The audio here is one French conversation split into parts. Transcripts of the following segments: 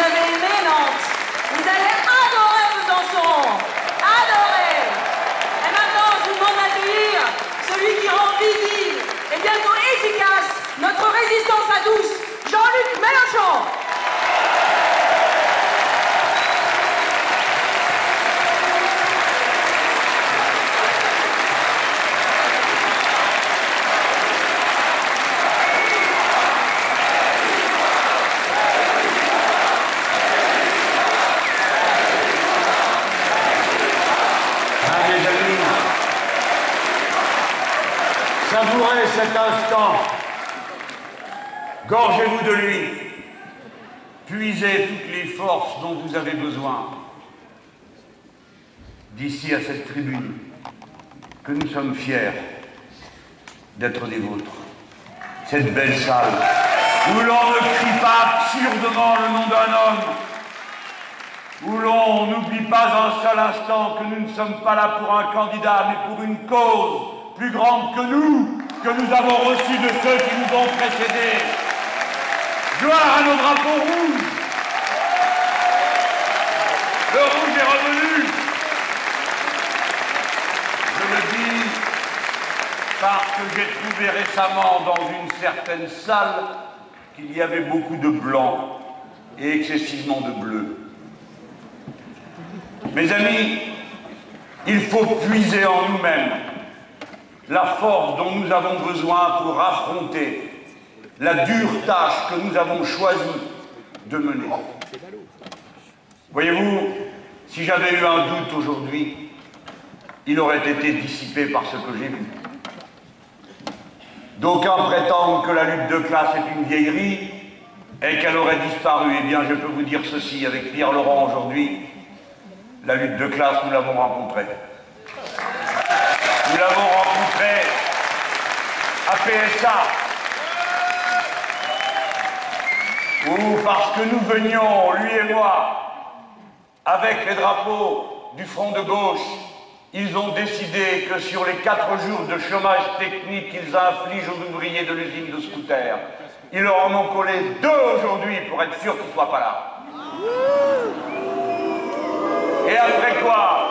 avez aimé Nantes. Vous allez adorer Besançon. Adorer. Et maintenant, je vous demande d'accueillir celui qui rend visible et bientôt efficace notre résistance à tous, Jean-Luc Mélenchon. Savourez cet instant, gorgez-vous de lui, puisez toutes les forces dont vous avez besoin. D'ici à cette tribune, que nous sommes fiers d'être des vôtres. Cette belle salle, où l'on ne crie pas absurdement le nom d'un homme, où l'on n'oublie pas un seul instant que nous ne sommes pas là pour un candidat, mais pour une cause plus grande que nous avons reçu de ceux qui nous ont précédés. Gloire à nos drapeaux rouges. Le rouge est revenu. Je le dis parce que j'ai trouvé récemment dans une certaine salle qu'il y avait beaucoup de blanc et excessivement de bleu. Mes amis, il faut puiser en nous-mêmes la force dont nous avons besoin pour affronter la dure tâche que nous avons choisi de mener. Voyez-vous, si j'avais eu un doute aujourd'hui, il aurait été dissipé par ce que j'ai vu. D'aucuns prétendent que la lutte de classe est une vieillerie et qu'elle aurait disparu. Eh bien, je peux vous dire ceci avec Pierre Laurent aujourd'hui, la lutte de classe, nous l'avons rencontrée. Nous l'avons rencontré à PSA, où parce que nous venions, lui et moi, avec les drapeaux du front de gauche, ils ont décidé que sur les 4 jours de chômage technique qu'ils infligent aux ouvriers de l'usine de scooters, ils leur en ont collé 2 aujourd'hui pour être sûr qu'ils ne soient pas là. Et après quoi,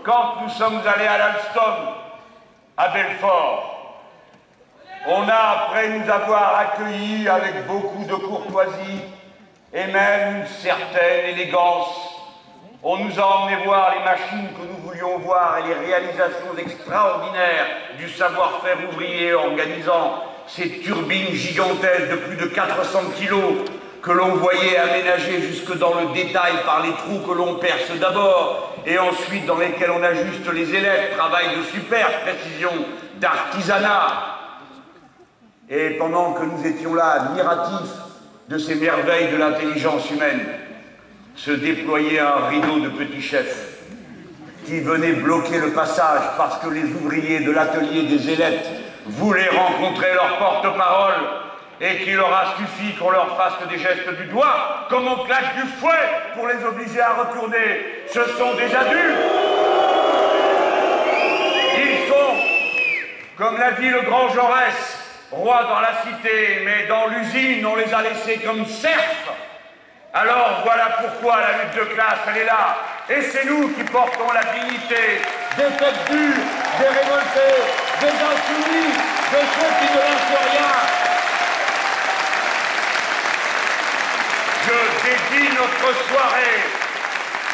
quand nous sommes allés à l'Alstom, à Belfort, on a, après nous avoir accueillis avec beaucoup de courtoisie et même une certaine élégance, on nous a emmenés voir les machines que nous voulions voir et les réalisations extraordinaires du savoir-faire ouvrier organisant ces turbines gigantesques de plus de 400 kilos que l'on voyait aménager jusque dans le détail par les trous que l'on perce d'abord et ensuite dans lesquels on ajuste les élèves, travail de super précision, d'artisanat. Et pendant que nous étions là, admiratifs de ces merveilles de l'intelligence humaine, se déployait un rideau de petits chefs qui venaient bloquer le passage parce que les ouvriers de l'atelier des ailettes voulaient rencontrer leur porte-parole et qu'il leur a suffi qu'on leur fasse des gestes du doigt, comme on claque du fouet pour les obliger à retourner. Ce sont des adultes. Ils sont, comme l'a dit le grand Jaurès, rois dans la cité, mais dans l'usine, on les a laissés comme serfs. Alors voilà pourquoi la lutte de classe, elle est là. Et c'est nous qui portons la dignité des têtes dures, des révoltés, des insoumis, de ceux qui ne lancent rien. Je dédie notre soirée,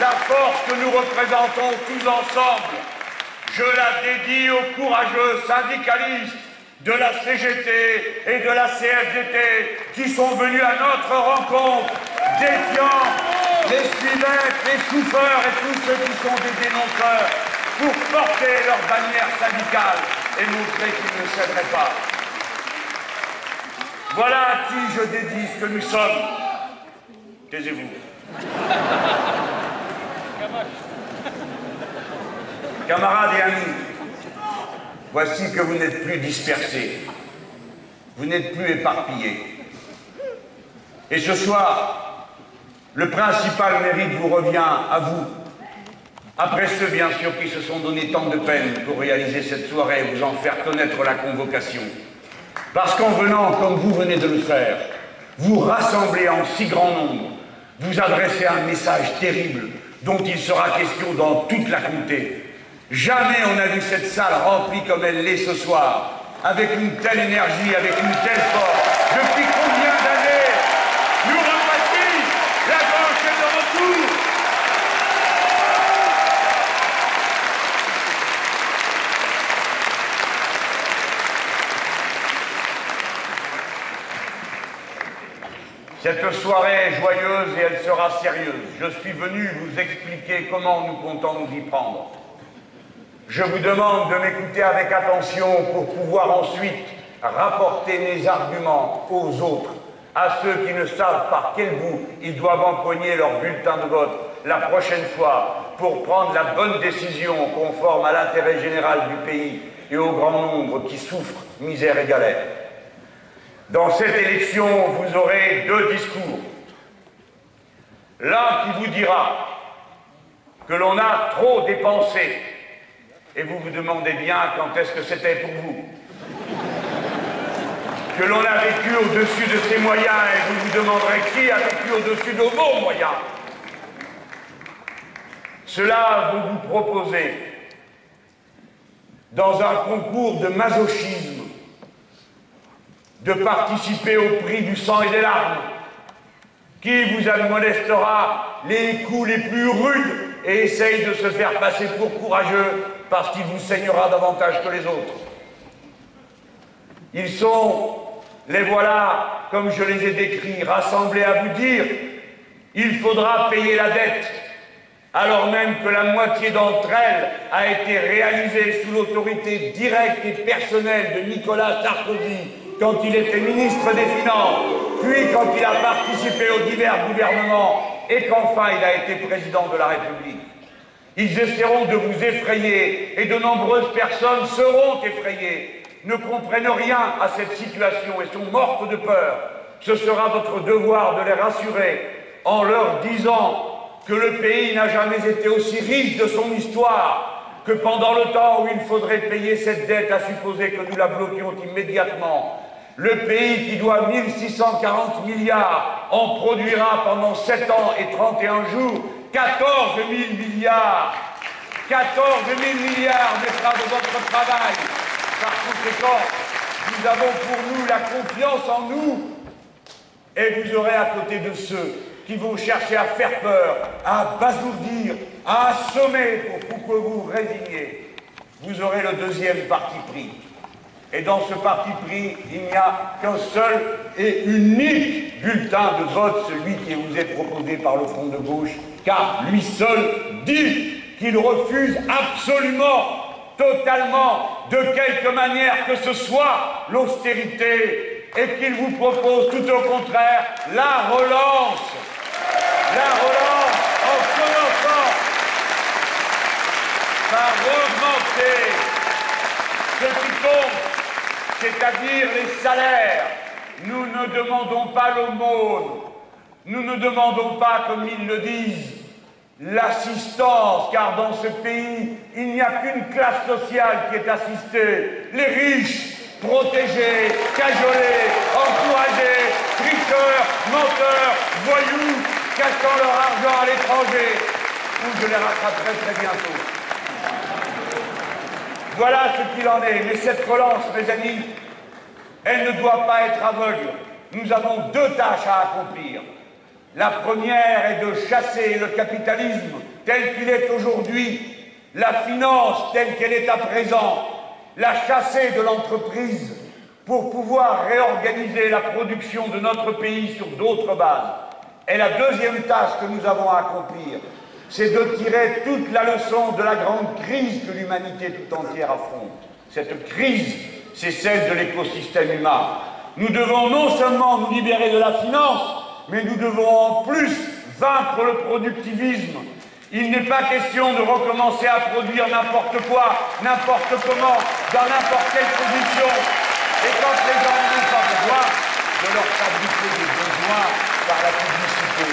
la force que nous représentons tous ensemble. Je la dédie aux courageux syndicalistes de la CGT et de la CFDT qui sont venus à notre rencontre, défiant les suivettes, les chauffeurs et tous ceux qui sont des dénonceurs pour porter leur bannière syndicale et montrer qu'ils ne céderaient pas. Voilà à qui je dédie ce que nous sommes. Taisez-vous. Camarades et amis, voici que vous n'êtes plus dispersés, vous n'êtes plus éparpillés. Et ce soir, le principal mérite vous revient à vous, après ceux bien sûr qui se sont donné tant de peine pour réaliser cette soirée et vous en faire connaître la convocation. Parce qu'en venant, comme vous venez de le faire, vous rassemblez en si grand nombre, vous adressez un message terrible dont il sera question dans toute la comté. Jamais on n'a vu cette salle remplie comme elle l'est ce soir, avec une telle énergie, avec une telle force. Depuis combien d'années nous revoici, la gauche est de retour. Cette soirée est joyeuse et elle sera sérieuse. Je suis venu vous expliquer comment nous comptons nous y prendre. Je vous demande de m'écouter avec attention pour pouvoir ensuite rapporter mes arguments aux autres, à ceux qui ne savent par quel bout ils doivent empoigner leur bulletin de vote la prochaine fois pour prendre la bonne décision conforme à l'intérêt général du pays et au grand nombre qui souffrent misère et galère. Dans cette élection, vous aurez deux discours. L'un qui vous dira que l'on a trop dépensé, et vous vous demandez bien quand est-ce que c'était pour vous. Que l'on a vécu au-dessus de ses moyens, et vous vous demanderez qui a vécu au-dessus de vos moyens. Cela vous vous proposez dans un concours de masochisme de participer au prix du sang et des larmes, qui vous admonestera les coups les plus rudes et essaye de se faire passer pour courageux parce qu'il vous saignera davantage que les autres. Ils sont, les voilà, comme je les ai décrits, rassemblés à vous dire « il faudra payer la dette », alors même que la moitié d'entre elles a été réalisée sous l'autorité directe et personnelle de Nicolas Sarkozy quand il était ministre des Finances, puis quand il a participé aux divers gouvernements et qu'enfin il a été président de la République. Ils essaieront de vous effrayer et de nombreuses personnes seront effrayées, ne comprennent rien à cette situation et sont mortes de peur. Ce sera votre devoir de les rassurer en leur disant que le pays n'a jamais été aussi riche de son histoire, que pendant le temps où il faudrait payer cette dette, à supposer que nous la bloquions immédiatement, le pays qui doit 1640 milliards en produira pendant 7 ans et 31 jours 14 000 milliards. 14 000 milliards mettra de votre travail. Par conséquent, nous avons pour nous la confiance en nous. Et vous aurez à côté de ceux qui vont chercher à faire peur, à basourdir, à assommer pour que vous vous résigniez. Vous aurez le deuxième parti pris. Et dans ce parti pris, il n'y a qu'un seul et unique bulletin de vote, celui qui vous est proposé par le Front de gauche, car lui seul dit qu'il refuse absolument, totalement, de quelque manière que ce soit, l'austérité, et qu'il vous propose tout au contraire la relance. La relance en commençant par augmenter ce qui compte, c'est-à-dire les salaires. Nous ne demandons pas l'aumône, nous ne demandons pas, comme ils le disent, l'assistance, car dans ce pays, il n'y a qu'une classe sociale qui est assistée, les riches, protégés, cajolés, encouragés, tricheurs, menteurs, voyous, cachant leur argent à l'étranger, où je les rattraperai très bientôt. Voilà ce qu'il en est. Mais cette relance, mes amis, elle ne doit pas être aveugle. Nous avons deux tâches à accomplir. La première est de chasser le capitalisme tel qu'il est aujourd'hui, la finance telle qu'elle est à présent, la chasser de l'entreprise pour pouvoir réorganiser la production de notre pays sur d'autres bases. Et la deuxième tâche que nous avons à accomplir, c'est de tirer toute la leçon de la grande crise que l'humanité tout entière affronte. Cette crise, c'est celle de l'écosystème humain. Nous devons non seulement nous libérer de la finance, mais nous devons en plus vaincre le productivisme. Il n'est pas question de recommencer à produire n'importe quoi, n'importe comment, dans n'importe quelle condition. Et quand les gens n'ont pas besoin, de leur fabriquer des besoins par la publicité.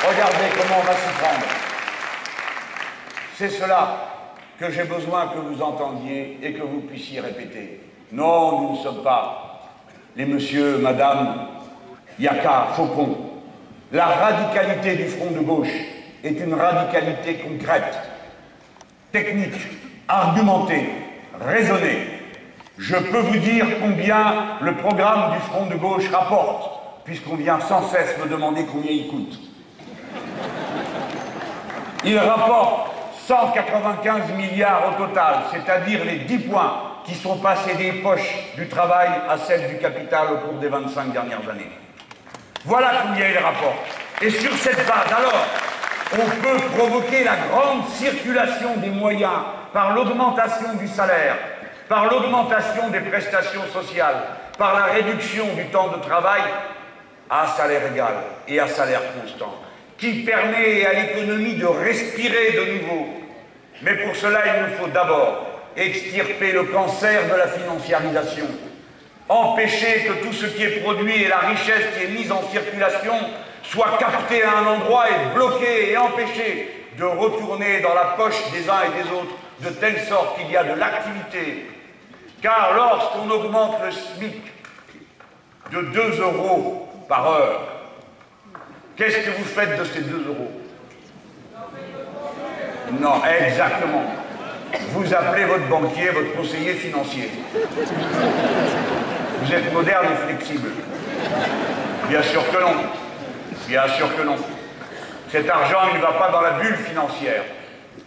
Regardez comment on va s'y prendre. C'est cela que j'ai besoin que vous entendiez et que vous puissiez répéter. Non, nous ne sommes pas les messieurs, madame, il n'y a qu'à Faucon. La radicalité du front de gauche est une radicalité concrète, technique, argumentée, raisonnée. Je peux vous dire combien le programme du front de gauche rapporte, puisqu'on vient sans cesse me demander combien il coûte. Il rapporte 195 milliards au total, c'est-à-dire les 10 points qui sont passés des poches du travail à celles du capital au cours des 25 dernières années. Voilà combien il rapporte. Et sur cette base, alors, on peut provoquer la grande circulation des moyens par l'augmentation du salaire, par l'augmentation des prestations sociales, par la réduction du temps de travail à salaire égal et à salaire constant, qui permet à l'économie de respirer de nouveau. Mais pour cela, il nous faut d'abord extirper le cancer de la financiarisation, empêcher que tout ce qui est produit et la richesse qui est mise en circulation soit captée à un endroit et bloquée et empêchée de retourner dans la poche des uns et des autres, de telle sorte qu'il y a de l'activité. Car lorsqu'on augmente le SMIC de 2 € par heure, qu'est-ce que vous faites de ces 2 €? Non, exactement. Vous appelez votre banquier, votre conseiller financier. Vous êtes moderne et flexible. Bien sûr que non. Bien sûr que non. Cet argent, il ne va pas dans la bulle financière.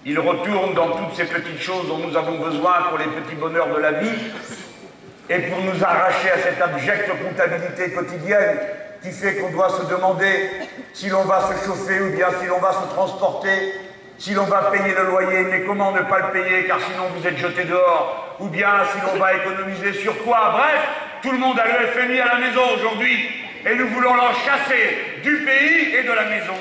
Il retourne dans toutes ces petites choses dont nous avons besoin pour les petits bonheurs de la vie et pour nous arracher à cette abjecte comptabilité quotidienne qui fait qu'on doit se demander si l'on va se chauffer ou bien si l'on va se transporter, si l'on va payer le loyer, mais comment ne pas le payer car sinon vous êtes jeté dehors, ou bien si l'on va économiser sur quoi. Bref, tout le monde a le FMI à la maison aujourd'hui et nous voulons l'en chasser du pays et de la maison.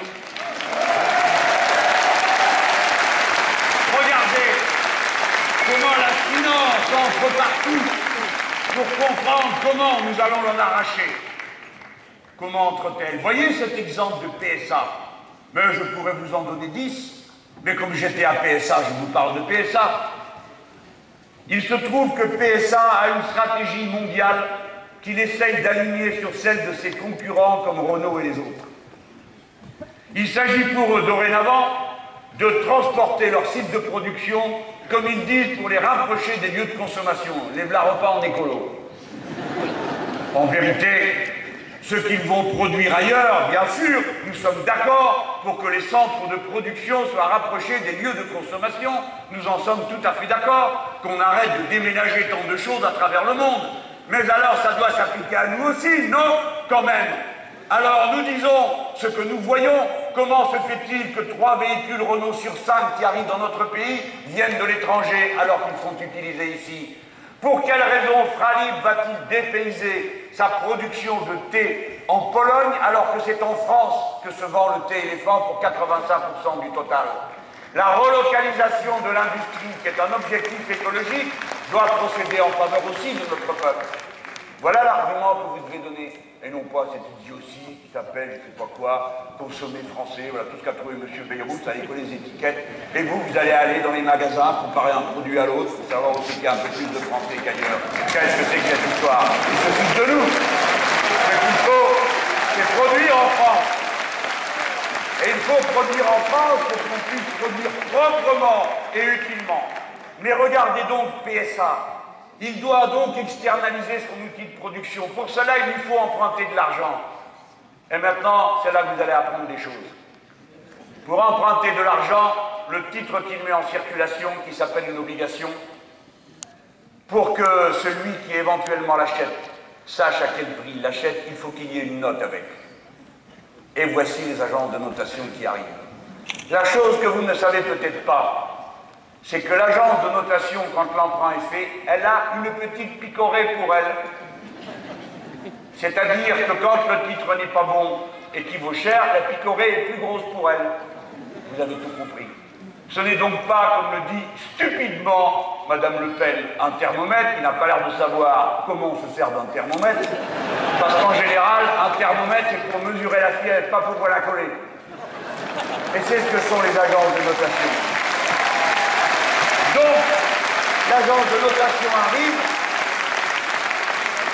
Regardez comment la finance entre partout pour comprendre comment nous allons l'en arracher. Comment entre-t-elle? Voyez cet exemple de PSA. Mais je pourrais vous en donner 10. Mais comme j'étais à PSA, je vous parle de PSA. Il se trouve que PSA a une stratégie mondiale qu'il essaye d'aligner sur celle de ses concurrents comme Renault et les autres. Il s'agit pour eux dorénavant de transporter leurs sites de production, comme ils disent, pour les rapprocher des lieux de consommation, les v'là repas en écolo. En vérité, ce qu'ils vont produire ailleurs, bien sûr, nous sommes d'accord pour que les centres de production soient rapprochés des lieux de consommation. Nous en sommes tout à fait d'accord, qu'on arrête de déménager tant de choses à travers le monde. Mais alors, ça doit s'appliquer à nous aussi, non? Quand même. Alors, nous disons ce que nous voyons. Comment se fait-il que 3 véhicules Renault sur 5 qui arrivent dans notre pays viennent de l'étranger alors qu'ils sont utilisés ici? Pour quelle raison Fralib va-t-il dépayser sa production de thé en Pologne alors que c'est en France que se vend le thé éléphant pour 85% du total? La relocalisation de l'industrie, qui est un objectif écologique, doit procéder en faveur aussi de notre peuple. Voilà l'argument que vous devez donner, et non pas cette idiotie qui s'appelle, je ne sais pas quoi, consommer français, voilà tout ce qu'a trouvé M. Bayrou, ça allait coller les étiquettes, et vous allez aller dans les magasins, comparer un produit à l'autre, pour savoir aussi qu'il y a un peu plus de français qu'ailleurs. Qu'est-ce que c'est que cette histoire? Ils se foutent de nous. Ce qu'il faut, c'est produire en France. Et il faut produire en France pour qu'on puisse produire proprement et utilement. Mais regardez donc PSA. Il doit donc externaliser son outil de production. Pour cela, il lui faut emprunter de l'argent. Et maintenant, c'est là que vous allez apprendre des choses. Pour emprunter de l'argent, le titre qu'il met en circulation, qui s'appelle une obligation, pour que celui qui éventuellement l'achète sache à quel prix il l'achète, il faut qu'il y ait une note avec. Et voici les agences de notation qui arrivent. La chose que vous ne savez peut-être pas, c'est que l'agence de notation, quand l'emprunt est fait, elle a une petite picorée pour elle. C'est-à-dire que quand le titre n'est pas bon et qu'il vaut cher, la picorée est plus grosse pour elle. Vous avez tout compris. Ce n'est donc pas, comme le dit stupidement Madame Le Pen, un thermomètre qui n'a pas l'air de savoir comment on se sert d'un thermomètre, parce qu'en général, un thermomètre, c'est pour mesurer la fièvre, pas pour la coller. Et c'est ce que sont les agences de notation. Donc, l'agence de notation arrive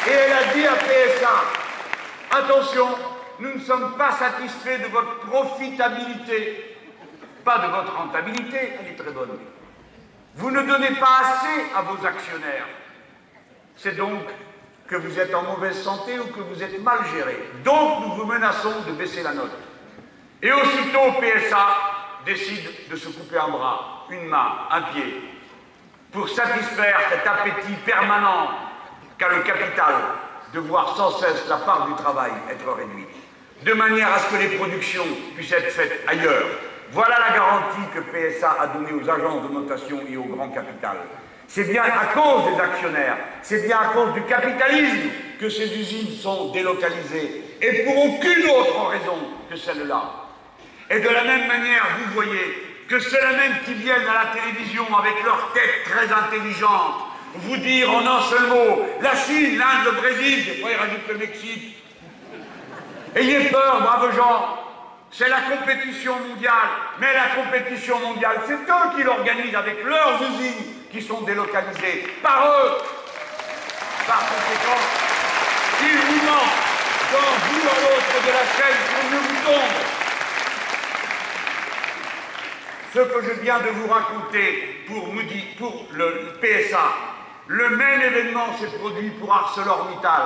et elle a dit à PSA, attention, nous ne sommes pas satisfaits de votre profitabilité, pas de votre rentabilité, elle est très bonne. Vous ne donnez pas assez à vos actionnaires. C'est donc que vous êtes en mauvaise santé ou que vous êtes mal géré. Donc nous vous menaçons de baisser la note. Et aussitôt PSA décide de se couper un bras, une main, un pied, pour satisfaire cet appétit permanent qu'a le capital de voir sans cesse la part du travail être réduite, de manière à ce que les productions puissent être faites ailleurs. Voilà la garantie que PSA a donnée aux agences de notation et au grand capital. C'est bien à cause des actionnaires, c'est bien à cause du capitalisme que ces usines sont délocalisées, et pour aucune autre raison que celle-là. Et de la même manière, vous voyez que ceux-là même qui viennent à la télévision avec leur tête très intelligente, vous dire en un seul mot, la Chine, l'Inde, le Brésil, des fois ils rajoutent le Mexique. Ayez peur, braves gens, c'est la compétition mondiale, mais la compétition mondiale, c'est eux qui l'organisent avec leurs usines qui sont délocalisées, par eux. Par conséquent, il vous manque d'un bout à l'autre de la chaîne qu'on ne vous tombe. Ce que je viens de vous raconter pour le PSA, le même événement s'est produit pour ArcelorMittal.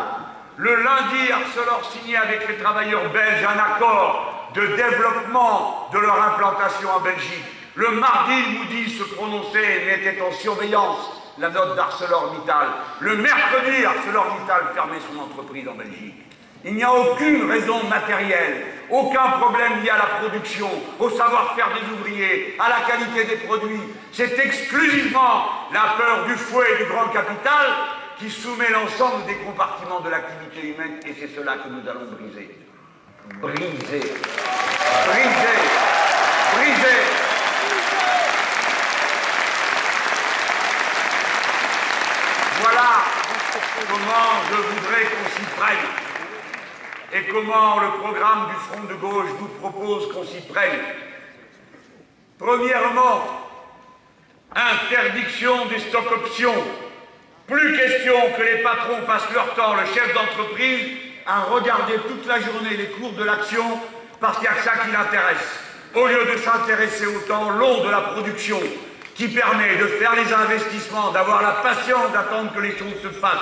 Le lundi, Arcelor signait avec les travailleurs belges un accord de développement de leur implantation en Belgique. Le mardi, Moody's se prononçait et mettait en surveillance la note d'ArcelorMittal. Le mercredi, ArcelorMittal fermait son entreprise en Belgique. Il n'y a aucune raison matérielle, aucun problème lié à la production, au savoir-faire des ouvriers, à la qualité des produits. C'est exclusivement la peur du fouet et du grand capital qui soumet l'ensemble des compartiments de l'activité humaine, et c'est cela que nous allons briser. Briser. Briser. Briser. Voilà comment je voudrais qu'on s'y prenne. Et comment le programme du Front de gauche vous propose qu'on s'y prenne. Premièrement, interdiction des stocks options. Plus question que les patrons passent leur temps, le chef d'entreprise, à regarder toute la journée les cours de l'action parce qu'il n'y a que ça qui l'intéresse. Au lieu de s'intéresser au temps long de la production qui permet de faire les investissements, d'avoir la patience d'attendre que les choses se fassent,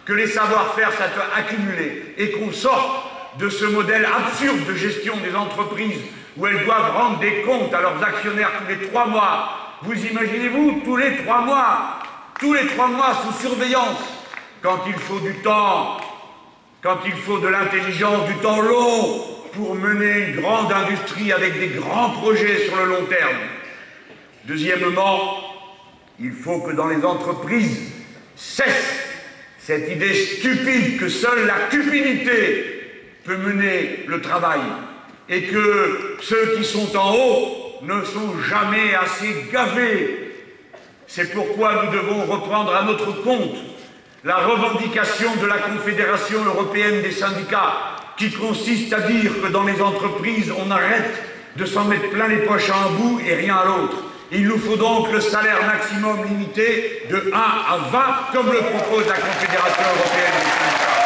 que les savoir-faire soient accumulés et qu'on sorte de ce modèle absurde de gestion des entreprises où elles doivent rendre des comptes à leurs actionnaires tous les 3 mois. Vous imaginez-vous, tous les 3 mois sous surveillance, quand il faut du temps, quand il faut de l'intelligence, du temps long pour mener une grande industrie avec des grands projets sur le long terme. Deuxièmement, il faut que dans les entreprises cesse cette idée stupide que seule la cupidité peut mener le travail et que ceux qui sont en haut ne sont jamais assez gavés. C'est pourquoi nous devons reprendre à notre compte la revendication de la Confédération européenne des syndicats qui consiste à dire que dans les entreprises, on arrête de s'en mettre plein les poches à un bout et rien à l'autre. Il nous faut donc le salaire maximum limité de 1 à 20, comme le propose la Confédération européenne des syndicats.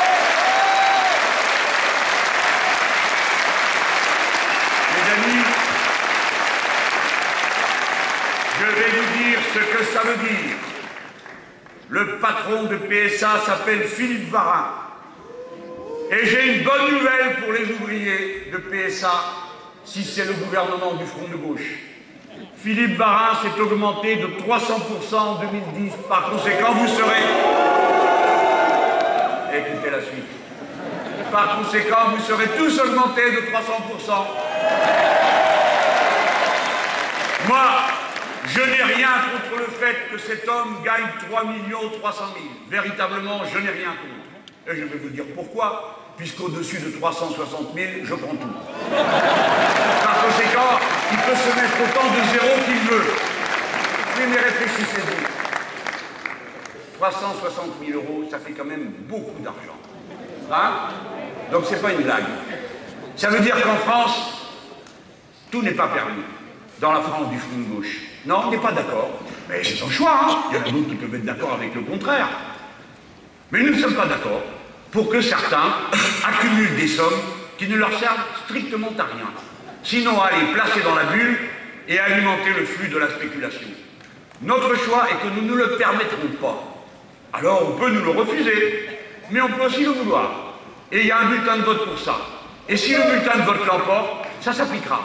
Mes amis, je vais vous dire ce que ça veut dire. Le patron de PSA s'appelle Philippe Varin. Et j'ai une bonne nouvelle pour les ouvriers de PSA, si c'est le gouvernement du Front de gauche. Philippe Varin s'est augmenté de 300% en 2010. Par conséquent, vous serez... Écoutez la suite. Par conséquent, vous serez tous augmentés de 300%. Moi, je n'ai rien contre le fait que cet homme gagne 3 300 000. Véritablement, je n'ai rien contre. Et je vais vous dire pourquoi. Puisqu'au-dessus de 360 000, je prends tout. Par conséquent, il peut se mettre autant de zéros qu'il veut. Oui, mais réfléchissez-vous. 360 000 €, ça fait quand même beaucoup d'argent. Hein? Donc c'est pas une blague. Ça veut dire qu'en France, tout n'est pas permis. Dans la France du Front de gauche. Non, on n'est pas d'accord. Mais c'est son choix, hein. Il y en a d'autres qui peuvent être d'accord avec le contraire. Mais nous ne sommes pas d'accord. pour que certains accumulent des sommes qui ne leur servent strictement à rien, sinon à les placer dans la bulle et à alimenter le flux de la spéculation. Notre choix est que nous ne le permettrons pas. Alors on peut nous le refuser, mais on peut aussi le vouloir. Et il y a un bulletin de vote pour ça. Et si le bulletin de vote l'emporte, ça s'appliquera.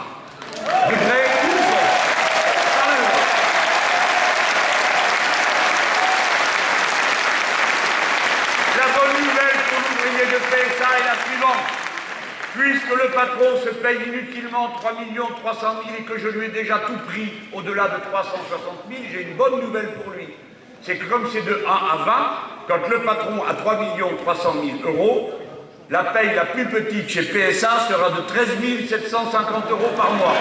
Décret une fois. La bonne nouvelle pour l'ouvrier de PSA est la suivante. Puisque le patron se paye inutilement 3 300 000 et que je lui ai déjà tout pris au-delà de 360 000, j'ai une bonne nouvelle pour lui. C'est que comme c'est de 1 à 20, quand le patron a 3 300 000 euros, la paye la plus petite chez PSA sera de 13 750 euros par mois.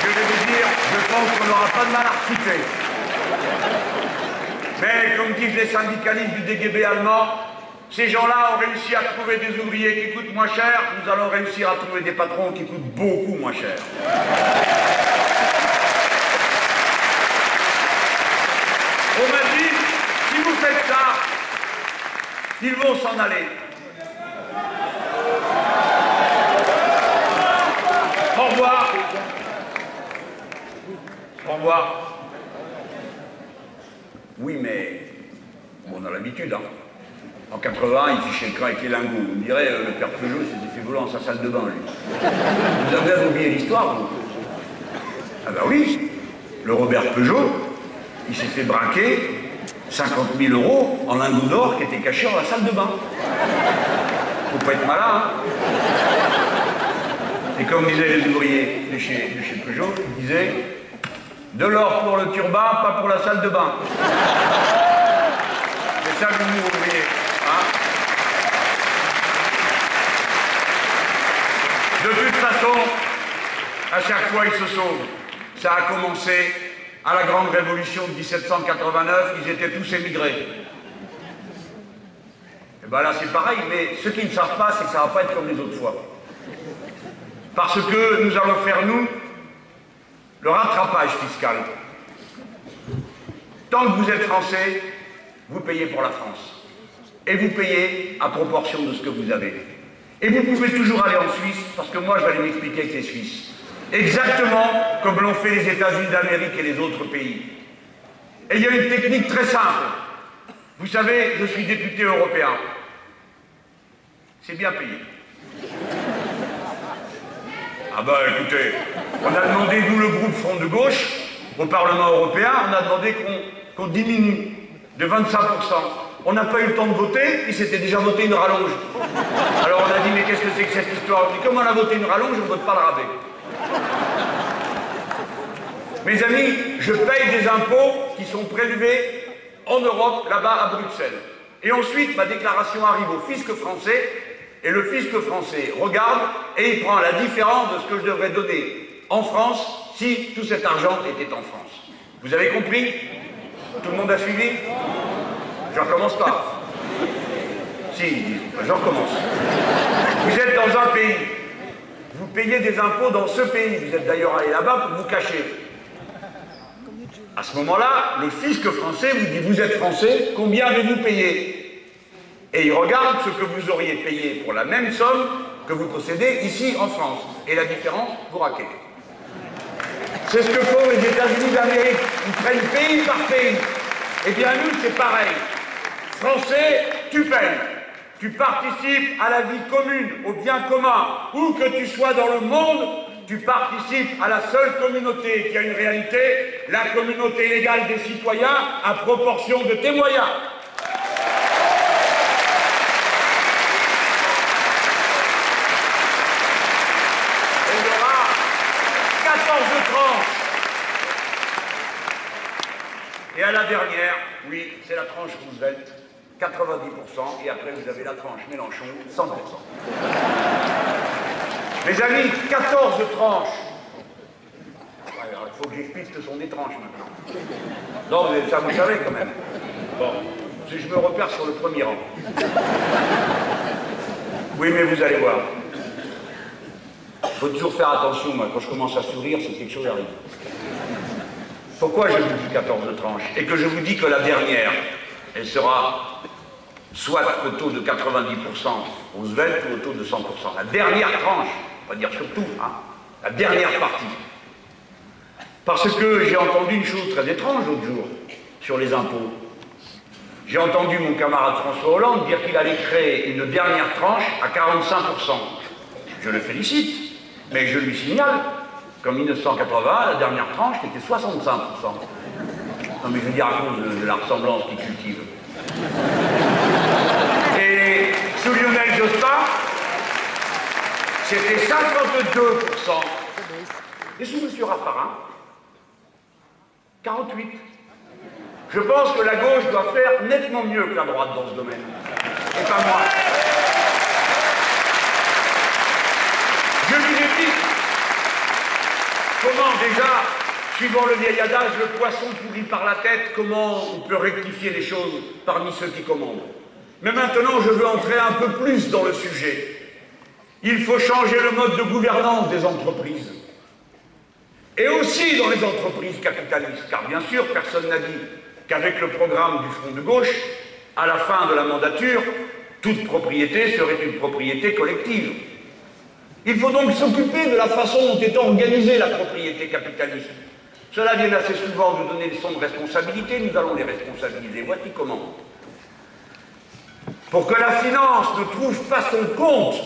Je vais vous dire, je pense qu'on n'aura pas de mal à recruter. Mais comme disent les syndicalistes du DGB allemand, ces gens-là ont réussi à trouver des ouvriers qui coûtent moins cher, nous allons réussir à trouver des patrons qui coûtent beaucoup moins cher. On m'a dit, si vous faites ça, ils vont s'en aller. Au revoir. Au revoir. Oui, mais bon, on a l'habitude, hein. En 80, il fichait le camp avec les lingots. Vous me direz, le père Peugeot s'était fait voler dans sa salle de bain, lui. Vous avez oublié l'histoire, vous? Ah ben oui, le Robert Peugeot, il s'est fait braquer 50 000 euros en lingots d'or qui étaient cachés dans la salle de bain. Faut pas être malin, hein. Et comme disaient les ouvriers de chez Peugeot, ils disaient de l'or pour le turbin, pas pour la salle de bain. C'est ça l'humour ouvrier. Hein. De toute façon, à chaque fois, ils se sauvent. Ça a commencé à la grande révolution de 1789, ils étaient tous émigrés. Et bien là, c'est pareil, mais ce qu'ils ne savent pas, c'est que ça ne va pas être comme les autres fois. Parce que nous allons faire, nous, le rattrapage fiscal. Tant que vous êtes français, vous payez pour la France. Et vous payez à proportion de ce que vous avez. Et vous pouvez toujours aller en Suisse, parce que moi, je vais aller m'expliquer avec les Suisses. Exactement comme l'ont fait les États-Unis d'Amérique et les autres pays. Et il y a une technique très simple. Vous savez, je suis député européen. C'est bien payé. Ah bah écoutez, on a demandé, nous le groupe Front de Gauche, au Parlement européen, on a demandé qu'on diminue de 25%. On n'a pas eu le temps de voter, il s'était déjà voté une rallonge. Alors on a dit, mais qu'est-ce que c'est que cette histoire? On dit, comme on a voté une rallonge, on ne vote pas le rabais. Mes amis, je paye des impôts qui sont prélevés en Europe, là-bas à Bruxelles. Et ensuite, ma déclaration arrive au fisc français, et le fisc français regarde et il prend la différence de ce que je devrais donner en France si tout cet argent était en France. Vous avez compris? Tout le monde a suivi? Je recommence pas. Si, je recommence. Vous êtes dans un pays, vous payez des impôts dans ce pays, vous êtes d'ailleurs allé là-bas pour vous cacher. À ce moment-là, le fisc français vous dit, vous êtes français, combien avez-vous payé? Et il regarde ce que vous auriez payé pour la même somme que vous possédez ici en France. Et la différence, vous raquez. C'est ce que font les États-Unis d'Amérique. Ils prennent pays par pays. Eh bien, nous, c'est pareil. Français, tu payes. Tu participes à la vie commune, au bien commun. Où que tu sois dans le monde, tu participes à la seule communauté qui a une réalité, la communauté légale des citoyens à proportion de tes moyens. Et il y aura 14 tranches. Et à la dernière, oui, c'est la tranche Roosevelt, 90%, et après vous avez la tranche Mélenchon, 100%. Mes amis, 14 tranches. Ouais, alors, il faut que j'explique ce que sont des tranches maintenant. Non, ça vous savez quand même. Bon, si je me repère sur le premier rang. Oui, mais vous allez voir. Il faut toujours faire attention, moi, quand je commence à sourire, c'est quelque chose qui arrive. Pourquoi je vous dis 14 tranches et que je vous dis que la dernière, elle sera soit au taux de 90% Roosevelt ou au taux de 100%. La dernière tranche, on va dire surtout, hein, la dernière partie. Parce que j'ai entendu une chose très étrange l'autre jour sur les impôts. J'ai entendu mon camarade François Hollande dire qu'il allait créer une dernière tranche à 45%. Je le félicite, mais je lui signale qu'en 1980, la dernière tranche était 65%. Non mais je veux dire à cause de la ressemblance qu'ils cultivent. Et sous Lionel Jospin, c'était 52%. Et sous M. Raffarin, 48%. Je pense que la gauche doit faire nettement mieux que la droite dans ce domaine. Et pas moi. Je lui ai dit comment déjà, suivant le vieil adage, le poisson pourrit par la tête, comment on peut rectifier les choses parmi ceux qui commandent. Mais maintenant, je veux entrer un peu plus dans le sujet. Il faut changer le mode de gouvernance des entreprises. Et aussi dans les entreprises capitalistes, car bien sûr, personne n'a dit qu'avec le programme du Front de gauche, à la fin de la mandature, toute propriété serait une propriété collective. Il faut donc s'occuper de la façon dont est organisée la propriété capitaliste. Cela vient assez souvent nous donner des leçons de responsabilité, nous allons les responsabiliser. Voici comment. Pour que la finance ne trouve pas son compte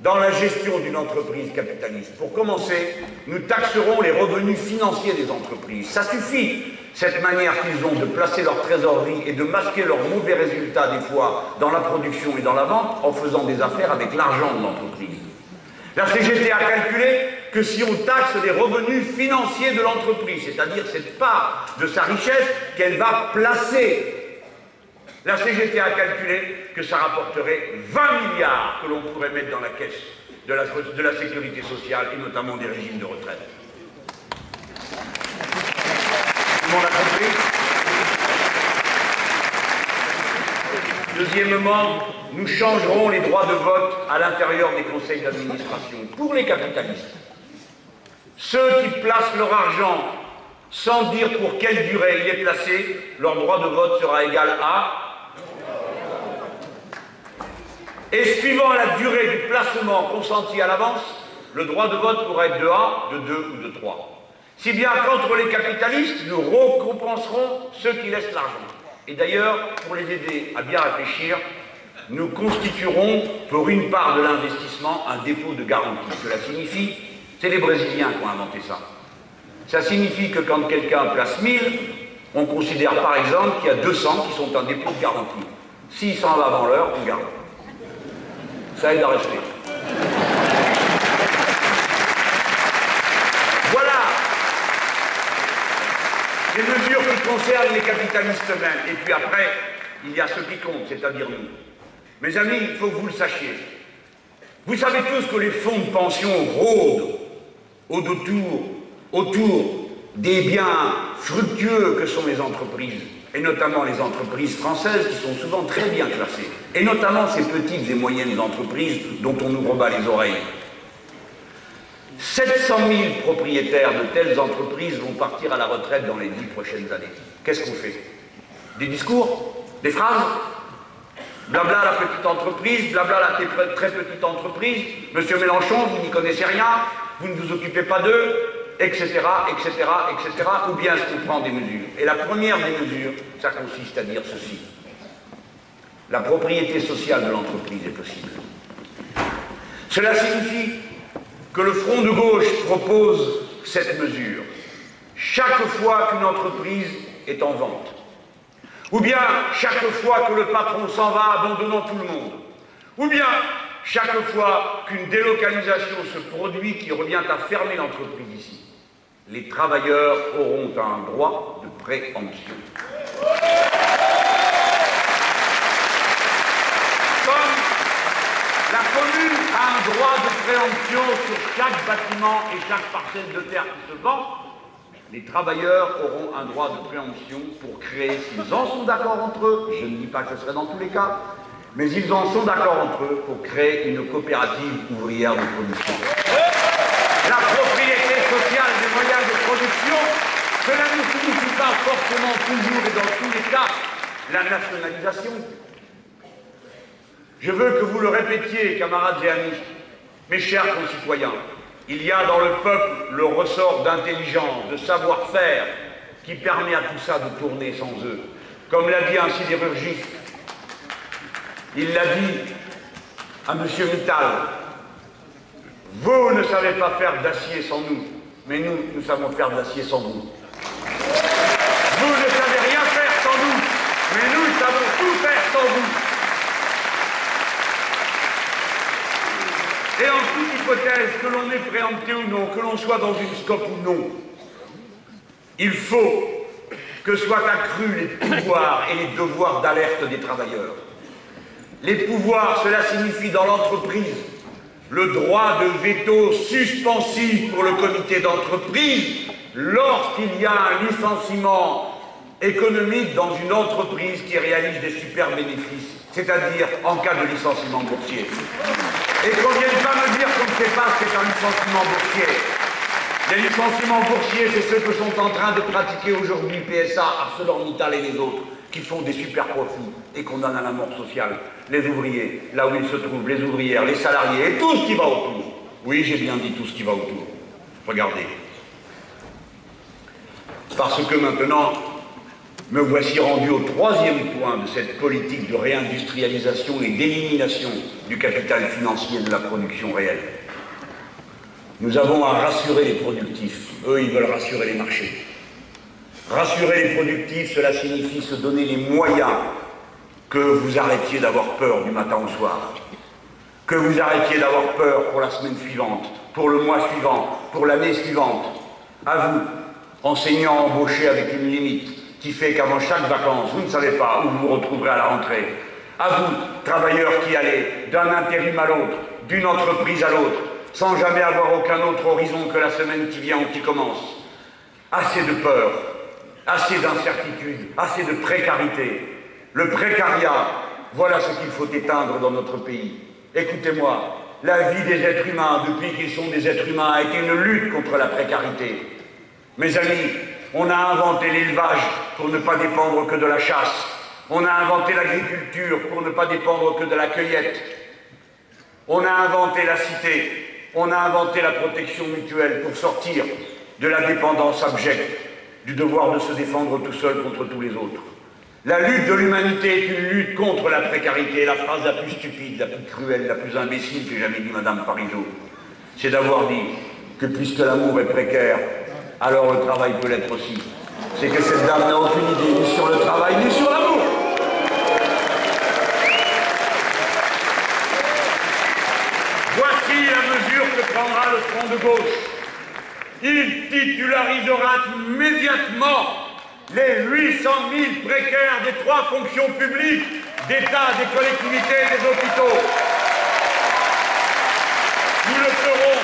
dans la gestion d'une entreprise capitaliste. Pour commencer, nous taxerons les revenus financiers des entreprises. Ça suffit, cette manière qu'ils ont de placer leur trésorerie et de masquer leurs mauvais résultats, des fois, dans la production et dans la vente, en faisant des affaires avec l'argent de l'entreprise. La CGT a calculé que si on taxe les revenus financiers de l'entreprise, c'est-à-dire cette part de sa richesse qu'elle va placer, la CGT a calculé que ça rapporterait 20 milliards que l'on pourrait mettre dans la caisse de la sécurité sociale et notamment des régimes de retraite. Tout le monde a compris? Deuxièmement, nous changerons les droits de vote à l'intérieur des conseils d'administration pour les capitalistes. Ceux qui placent leur argent sans dire pour quelle durée il est placé, leur droit de vote sera égal à... Et suivant la durée du placement consenti à l'avance, le droit de vote pourra être de 1, de 2 ou de 3. Si bien qu'entre les capitalistes, nous récompenserons ceux qui laissent l'argent. Et d'ailleurs, pour les aider à bien réfléchir, nous constituerons pour une part de l'investissement un dépôt de garantie. Cela signifie, c'est les Brésiliens qui ont inventé ça. Ça signifie que quand quelqu'un place 1000, on considère par exemple qu'il y a 200 qui sont un dépôt de garantie. S'il s'en va avant l'heure, on garde. Ça aide à rester. Voilà les mesures qui concernent les capitalistes eux-mêmes. Et puis après, il y a ceux qui comptent, c'est-à-dire nous. Mes amis, il faut que vous le sachiez. Vous savez tous que les fonds de pension rôdent autour des biens fructueux que sont les entreprises, et notamment les entreprises françaises qui sont souvent très bien classées, et notamment ces petites et moyennes entreprises dont on nous rebat les oreilles. 700 000 propriétaires de telles entreprises vont partir à la retraite dans les 10 prochaines années. Qu'est-ce qu'on fait? Des discours? Des phrases? Blabla la petite entreprise, blabla la très petite entreprise, Monsieur Mélenchon, vous n'y connaissez rien, vous ne vous occupez pas d'eux, etc., etc., etc., ou bien est-ce qu'on prend des mesures? Et la première des mesures, ça consiste à dire ceci. La propriété sociale de l'entreprise est possible. Cela signifie que le Front de gauche propose cette mesure. Chaque fois qu'une entreprise est en vente, ou bien chaque fois que le patron s'en va abandonnant tout le monde, ou bien chaque fois qu'une délocalisation se produit qui revient à fermer l'entreprise ici, les travailleurs auront un droit de préemption. Comme la commune a un droit de préemption sur chaque bâtiment et chaque parcelle de terre qui se vend, les travailleurs auront un droit de préemption pour créer, s'ils en sont d'accord entre eux, je ne dis pas que ce serait dans tous les cas, mais ils en sont d'accord entre eux pour créer une coopérative ouvrière de production. La propriété sociale des moyens de production Cela ne signifie pas forcément toujours et dans tous les cas la nationalisation. Je veux que vous le répétiez, camarades et amis, mes chers concitoyens, il y a dans le peuple le ressort d'intelligence, de savoir-faire qui permet à tout ça de tourner sans eux. Comme l'a dit un sidérurgiste, il l'a dit à M. Mittal, vous ne savez pas faire d'acier sans nous, mais nous savons faire de l'acier sans vous. Vous ne savez rien faire sans nous, mais nous savons tout faire sans vous. Et en toute hypothèse, que l'on est préempté ou non, que l'on soit dans une scope ou non, il faut que soient accrus les pouvoirs et les devoirs d'alerte des travailleurs. Les pouvoirs, cela signifie dans l'entreprise le droit de veto suspensif pour le comité d'entreprise lorsqu'il y a un licenciement économique dans une entreprise qui réalise des super bénéfices, c'est-à-dire en cas de licenciement boursier. Et qu'on ne vienne pas me dire qu'on ne sait pas ce qu'est un licenciement boursier. Les licenciements boursiers, c'est ceux que sont en train de pratiquer aujourd'hui PSA, ArcelorMittal et les autres, qui font des super profits et condamnent à la mort sociale les ouvriers, là où ils se trouvent, les ouvrières, les salariés et tout ce qui va autour. Oui, j'ai bien dit tout ce qui va autour. Regardez. Parce que maintenant, me voici rendu au troisième point de cette politique de réindustrialisation et d'élimination du capital financier de la production réelle. Nous avons à rassurer les productifs. Eux, ils veulent rassurer les marchés. Rassurer les productifs, cela signifie se donner les moyens que vous arrêtiez d'avoir peur du matin au soir. Que vous arrêtiez d'avoir peur pour la semaine suivante, pour le mois suivant, pour l'année suivante. À vous, enseignants embauchés avec une limite qui fait qu'avant chaque vacances, vous ne savez pas où vous vous retrouverez à la rentrée. À vous, travailleurs qui allez d'un intérim à l'autre, d'une entreprise à l'autre, sans jamais avoir aucun autre horizon que la semaine qui vient ou qui commence. Assez de peur, assez d'incertitude, assez de précarité. Le précariat, voilà ce qu'il faut éteindre dans notre pays. Écoutez-moi, la vie des êtres humains, depuis qu'ils sont des êtres humains, a été une lutte contre la précarité. Mes amis, on a inventé l'élevage pour ne pas dépendre que de la chasse. On a inventé l'agriculture pour ne pas dépendre que de la cueillette. On a inventé la cité. On a inventé la protection mutuelle pour sortir de la dépendance abjecte, du devoir de se défendre tout seul contre tous les autres. La lutte de l'humanité est une lutte contre la précarité. La phrase la plus stupide, la plus cruelle, la plus imbécile que jamais dit Madame Parisot, c'est d'avoir dit que puisque l'amour est précaire, alors le travail peut l'être aussi. C'est que cette dame n'a aucune idée ni sur le travail ni sur l'amour. Voici la mesure que prendra le Front de gauche. Il titularisera immédiatement les 800 000 précaires des 3 fonctions publiques, d'État, des collectivités et des hôpitaux. Nous le ferons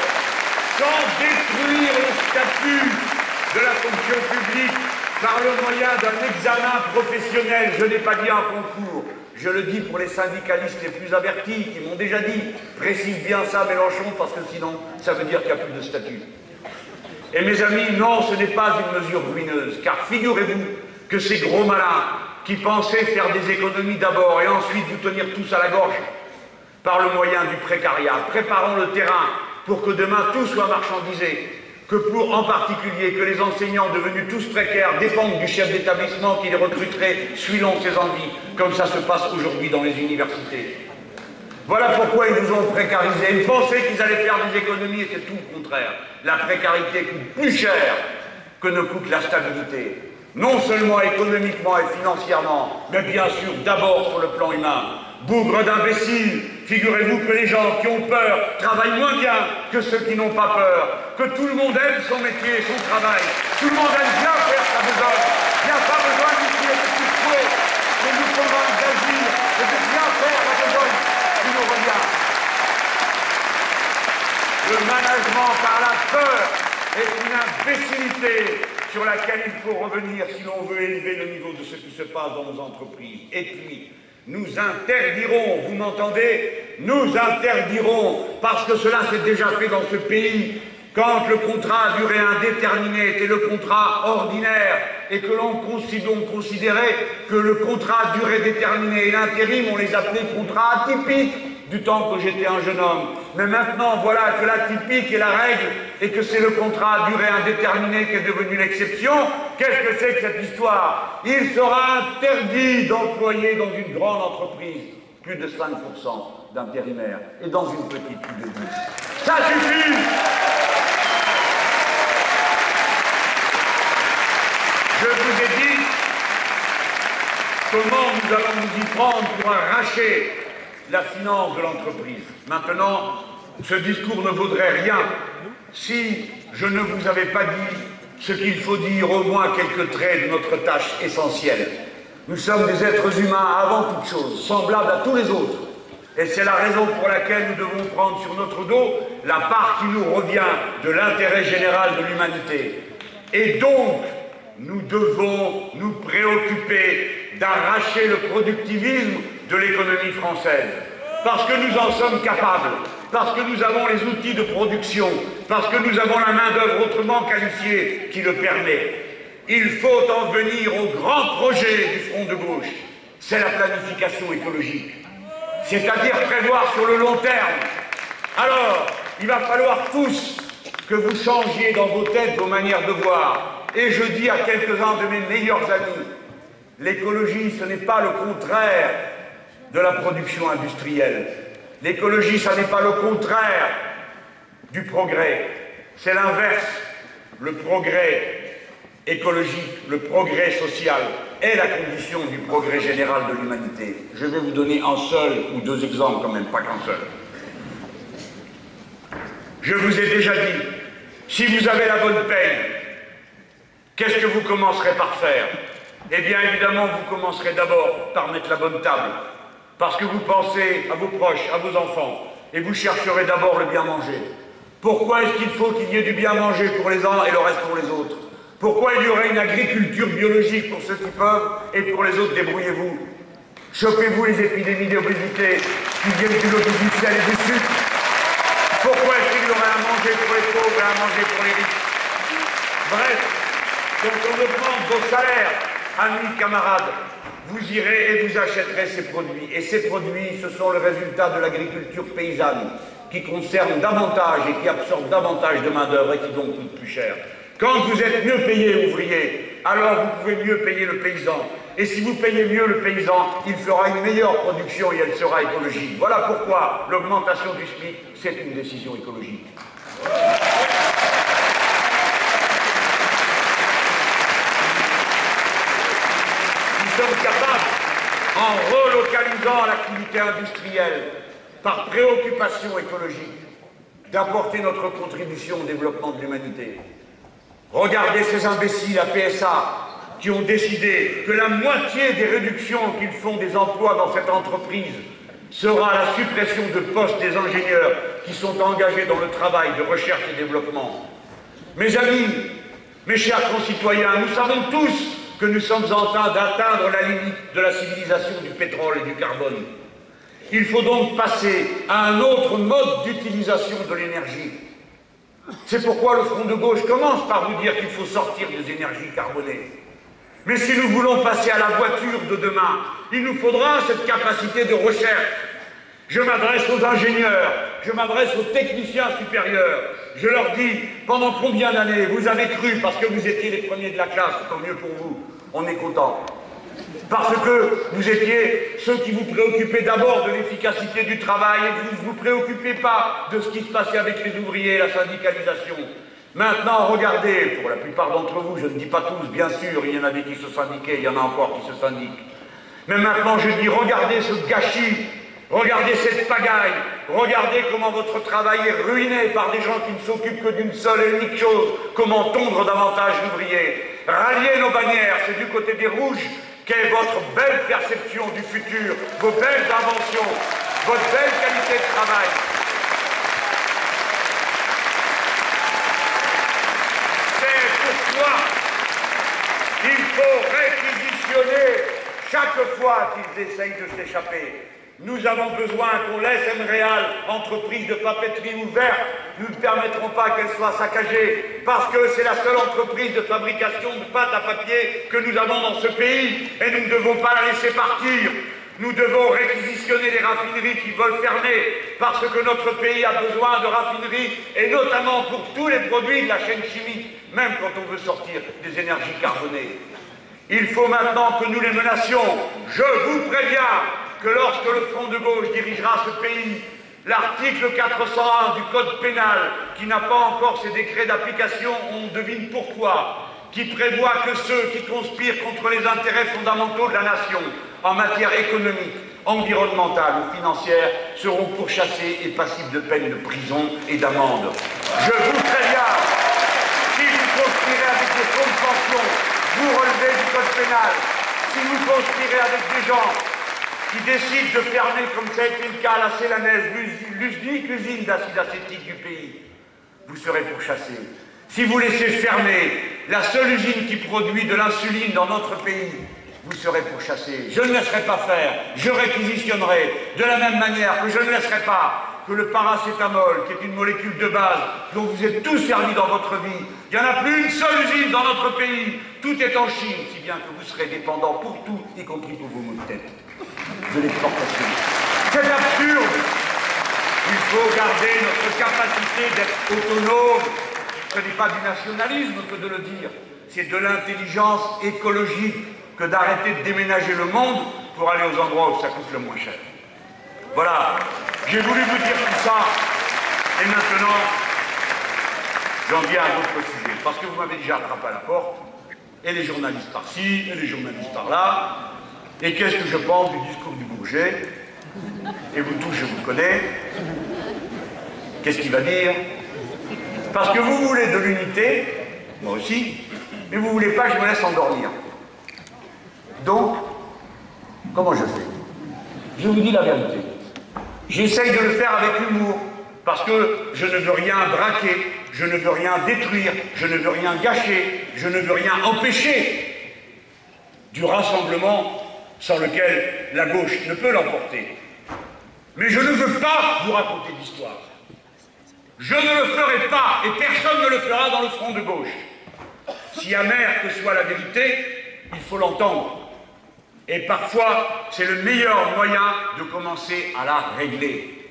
sans détruire le statut de la fonction publique par le moyen d'un examen professionnel. Je n'ai pas dit un concours. Je le dis pour les syndicalistes les plus avertis qui m'ont déjà dit « Précise bien ça, Mélenchon, parce que sinon, ça veut dire qu'il n'y a plus de statut. » Et mes amis, non, ce n'est pas une mesure ruineuse, car figurez-vous que ces gros malins qui pensaient faire des économies d'abord et ensuite vous tenir tous à la gorge par le moyen du précariat, préparons le terrain pour que demain tout soit marchandisé, que pour en particulier que les enseignants devenus tous précaires dépendent du chef d'établissement qui les recruterait suivant ses envies, comme ça se passe aujourd'hui dans les universités. Voilà pourquoi ils nous ont précarisés. Ils pensaient qu'ils allaient faire des économies et c'est tout le contraire. La précarité coûte plus cher que ne coûte la stabilité. Non seulement économiquement et financièrement, mais bien sûr d'abord sur le plan humain. Bougre d'imbéciles, figurez-vous que les gens qui ont peur travaillent moins bien que ceux qui n'ont pas peur, que tout le monde aime son métier et son travail, tout le monde aime bien faire sa besogne, il n'y a pas besoin d'ici les petites choses, de nous convaincre d'agir et de bien faire la besogne qui nous revient. Le management par la peur est une imbécilité sur laquelle il faut revenir si l'on veut élever le niveau de ce qui se passe dans nos entreprises. Et puis, nous interdirons, vous m'entendez? Nous interdirons, parce que cela s'est déjà fait dans ce pays, Quand le contrat à durée indéterminée était le contrat ordinaire et que l'on considérait que le contrat à durée déterminée et l'intérim, on les appelait contrats atypiques du temps que j'étais un jeune homme. Mais maintenant, voilà que l'atypique est la règle et que c'est le contrat à durée indéterminée qui est devenu l'exception. Qu'est-ce que c'est que cette histoire? Il sera interdit d'employer dans une grande entreprise plus de 5% d'intérimaires et dans une petite plus de 10%. Ça suffit! Je vous ai dit comment nous allons nous y prendre pour arracher la finance de l'entreprise. Maintenant, ce discours ne vaudrait rien si je ne vous avais pas dit ce qu'il faut dire, au moins quelques traits de notre tâche essentielle. Nous sommes des êtres humains avant toute chose, semblables à tous les autres. Et c'est la raison pour laquelle nous devons prendre sur notre dos la part qui nous revient de l'intérêt général de l'humanité. Et donc, nous devons nous préoccuper d'arracher le productivisme de l'économie française. Parce que nous en sommes capables, parce que nous avons les outils de production, parce que nous avons la main-d'œuvre autrement qualifiée qui le permet. Il faut en venir au grand projet du Front de gauche. C'est la planification écologique. C'est-à-dire prévoir sur le long terme. Alors, il va falloir tous que vous changiez dans vos têtes vos manières de voir. Et je dis à quelques-uns de mes meilleurs amis, l'écologie, ce n'est pas le contraire de la production industrielle. L'écologie, ce n'est pas le contraire du progrès. C'est l'inverse. Le progrès écologique, le progrès social est la condition du progrès général de l'humanité. Je vais vous donner un seul ou deux exemples quand même, pas qu'un seul. Je vous ai déjà dit, si vous avez la bonne paye, qu'est-ce que vous commencerez par faire? Eh bien, évidemment, vous commencerez d'abord par mettre la bonne table. Parce que vous pensez à vos proches, à vos enfants, et vous chercherez d'abord le bien manger. Pourquoi est-ce qu'il faut qu'il y ait du bien manger pour les uns et le reste pour les autres? Pourquoi il y aurait une agriculture biologique pour ceux qui peuvent, et pour les autres, débrouillez-vous? Chopez-vous les épidémies d'obésité qui viennent du lobby du ciel et du sucre. Pourquoi est-ce qu'il y aurait à manger pour les pauvres et à manger pour les riches? Bref, quand on augmente vos salaires, amis, camarades, vous irez et vous achèterez ces produits. Et ces produits, ce sont le résultat de l'agriculture paysanne, qui concerne davantage et qui absorbe davantage de main-d'œuvre et qui donc coûte plus cher. Quand vous êtes mieux payé, ouvrier, alors vous pouvez mieux payer le paysan. Et si vous payez mieux le paysan, il fera une meilleure production et elle sera écologique. Voilà pourquoi l'augmentation du SMIC, c'est une décision écologique. Nous sommes capables, en relocalisant l'activité industrielle par préoccupation écologique, d'apporter notre contribution au développement de l'humanité. Regardez ces imbéciles à PSA qui ont décidé que la moitié des réductions qu'ils font des emplois dans cette entreprise sera la suppression de postes des ingénieurs qui sont engagés dans le travail de recherche et développement. Mes amis, mes chers concitoyens, nous savons tous que nous sommes en train d'atteindre la limite de la civilisation du pétrole et du carbone. Il faut donc passer à un autre mode d'utilisation de l'énergie. C'est pourquoi le Front de gauche commence par vous dire qu'il faut sortir des énergies carbonées. Mais si nous voulons passer à la voiture de demain, il nous faudra cette capacité de recherche. Je m'adresse aux ingénieurs, je m'adresse aux techniciens supérieurs. Je leur dis, pendant combien d'années vous avez cru, parce que vous étiez les premiers de la classe, tant mieux pour vous, on est content. Parce que vous étiez ceux qui vous préoccupaient d'abord de l'efficacité du travail et vous ne vous préoccupez pas de ce qui se passait avec les ouvriers et la syndicalisation. Maintenant, regardez, pour la plupart d'entre vous, je ne dis pas tous, bien sûr, il y en avait qui se syndiquaient, il y en a encore qui se syndiquent. Mais maintenant, je dis, regardez ce gâchis, regardez cette pagaille, regardez comment votre travail est ruiné par des gens qui ne s'occupent que d'une seule et unique chose, comment tondre davantage l'ouvrier. Ralliez nos bannières, c'est du côté des rouges qu'est votre belle perception du futur, vos belles inventions, votre belle qualité de travail. C'est pourquoi il faut réquisitionner chaque fois qu'ils essayent de s'échapper. Nous avons besoin qu'on laisse MREAL, entreprise de papeterie ouverte. Nous ne permettrons pas qu'elle soit saccagée, parce que c'est la seule entreprise de fabrication de pâte à papier que nous avons dans ce pays, et nous ne devons pas la laisser partir. Nous devons réquisitionner les raffineries qui veulent fermer, parce que notre pays a besoin de raffineries, et notamment pour tous les produits de la chaîne chimique, même quand on veut sortir des énergies carbonées. Il faut maintenant que nous les menacions. Je vous préviens que lorsque le Front de gauche dirigera ce pays, l'article 401 du Code pénal, qui n'a pas encore ses décrets d'application, on devine pourquoi, qui prévoit que ceux qui conspirent contre les intérêts fondamentaux de la nation, en matière économique, environnementale ou financière, seront pourchassés et passibles de peine de prison et d'amende. Je vous préviens, si vous conspirez avec des fonds de pension, vous relevez du Code pénal. Si vous conspirez avec des gens qui décident de fermer, comme ça a été le cas à la Célanaise, l'unique usine d'acide acétique du pays, vous serez pourchassés. Si vous laissez fermer la seule usine qui produit de l'insuline dans notre pays, vous serez pourchassés. Je ne laisserai pas faire, je réquisitionnerai, de la même manière que je ne laisserai pas que le paracétamol, qui est une molécule de base dont vous êtes tous servis dans votre vie, il n'y en a plus une seule usine dans notre pays, tout est en Chine, si bien que vous serez dépendants pour tout, y compris pour vos maux de tête, de l'exportation. C'est absurde. Il faut garder notre capacité d'être autonome. Ce n'est pas du nationalisme que de le dire, c'est de l'intelligence écologique que d'arrêter de déménager le monde pour aller aux endroits où ça coûte le moins cher. Voilà, j'ai voulu vous dire tout ça, et maintenant, j'en viens à d'autres sujets, parce que vous m'avez déjà attrapé à la porte, et les journalistes par-ci, et les journalistes par-là, et qu'est-ce que je pense du discours du Bourget, et vous tous, je vous connais, qu'est-ce qu'il va dire? Parce que vous voulez de l'unité, moi aussi, mais vous ne voulez pas que je me laisse endormir. Donc, comment je fais? Je vous dis la vérité. J'essaye de le faire avec humour, parce que je ne veux rien braquer, je ne veux rien détruire, je ne veux rien gâcher, je ne veux rien empêcher du rassemblement sans lequel la gauche ne peut l'emporter. Mais je ne veux pas vous raconter d'histoire. Je ne le ferai pas, et personne ne le fera dans le Front de gauche. Si amère que soit la vérité, il faut l'entendre. Et parfois, c'est le meilleur moyen de commencer à la régler.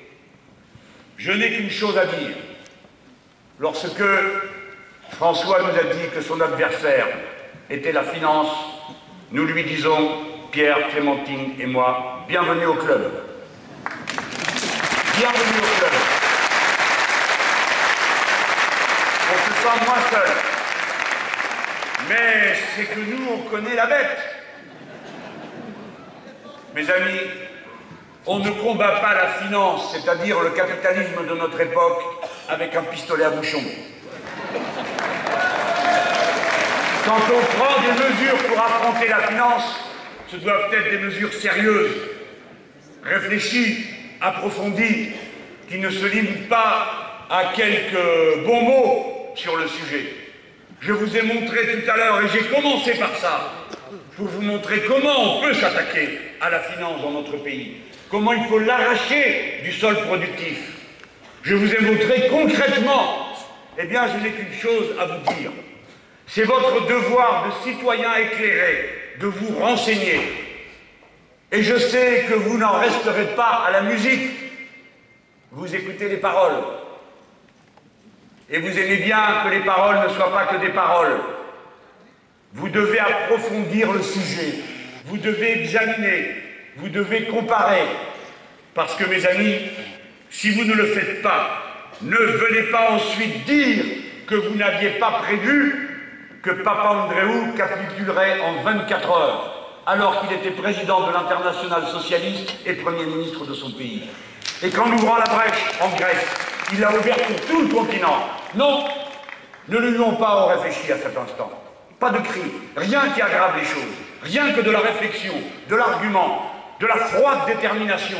Je n'ai qu'une chose à dire. Lorsque François nous a dit que son adversaire était la finance, nous lui disons, Pierre, Clémentine et moi, bienvenue au club. Bienvenue au club. On se sent moins seul. Mais c'est que nous, on connaît la bête. Mes amis, on ne combat pas la finance, c'est-à-dire le capitalisme de notre époque, avec un pistolet à bouchon. Quand on prend des mesures pour affronter la finance, ce doivent être des mesures sérieuses, réfléchies, approfondies, qui ne se limitent pas à quelques bons mots sur le sujet. Je vous ai montré tout à l'heure, et j'ai commencé par ça, pour vous montrer comment on peut s'attaquer à la finance dans notre pays, comment il faut l'arracher du sol productif. Je vous ai montré concrètement, eh bien je n'ai qu'une chose à vous dire, c'est votre devoir de citoyen éclairé de vous renseigner. Et je sais que vous n'en resterez pas à la musique, vous écoutez les paroles, et vous aimez bien que les paroles ne soient pas que des paroles. Vous devez approfondir le sujet, vous devez examiner, vous devez comparer. Parce que, mes amis, si vous ne le faites pas, ne venez pas ensuite dire que vous n'aviez pas prévu que Papa Andréou capitulerait en 24 heures, alors qu'il était président de l'Internationale socialiste et Premier ministre de son pays. Et qu'en ouvrant la brèche en Grèce, il l'a ouverte sur tout le continent. Non, ne lui ont pas réfléchi à cet instant. Pas de cri, rien qui aggrave les choses, rien que de la réflexion, de l'argument, de la froide détermination,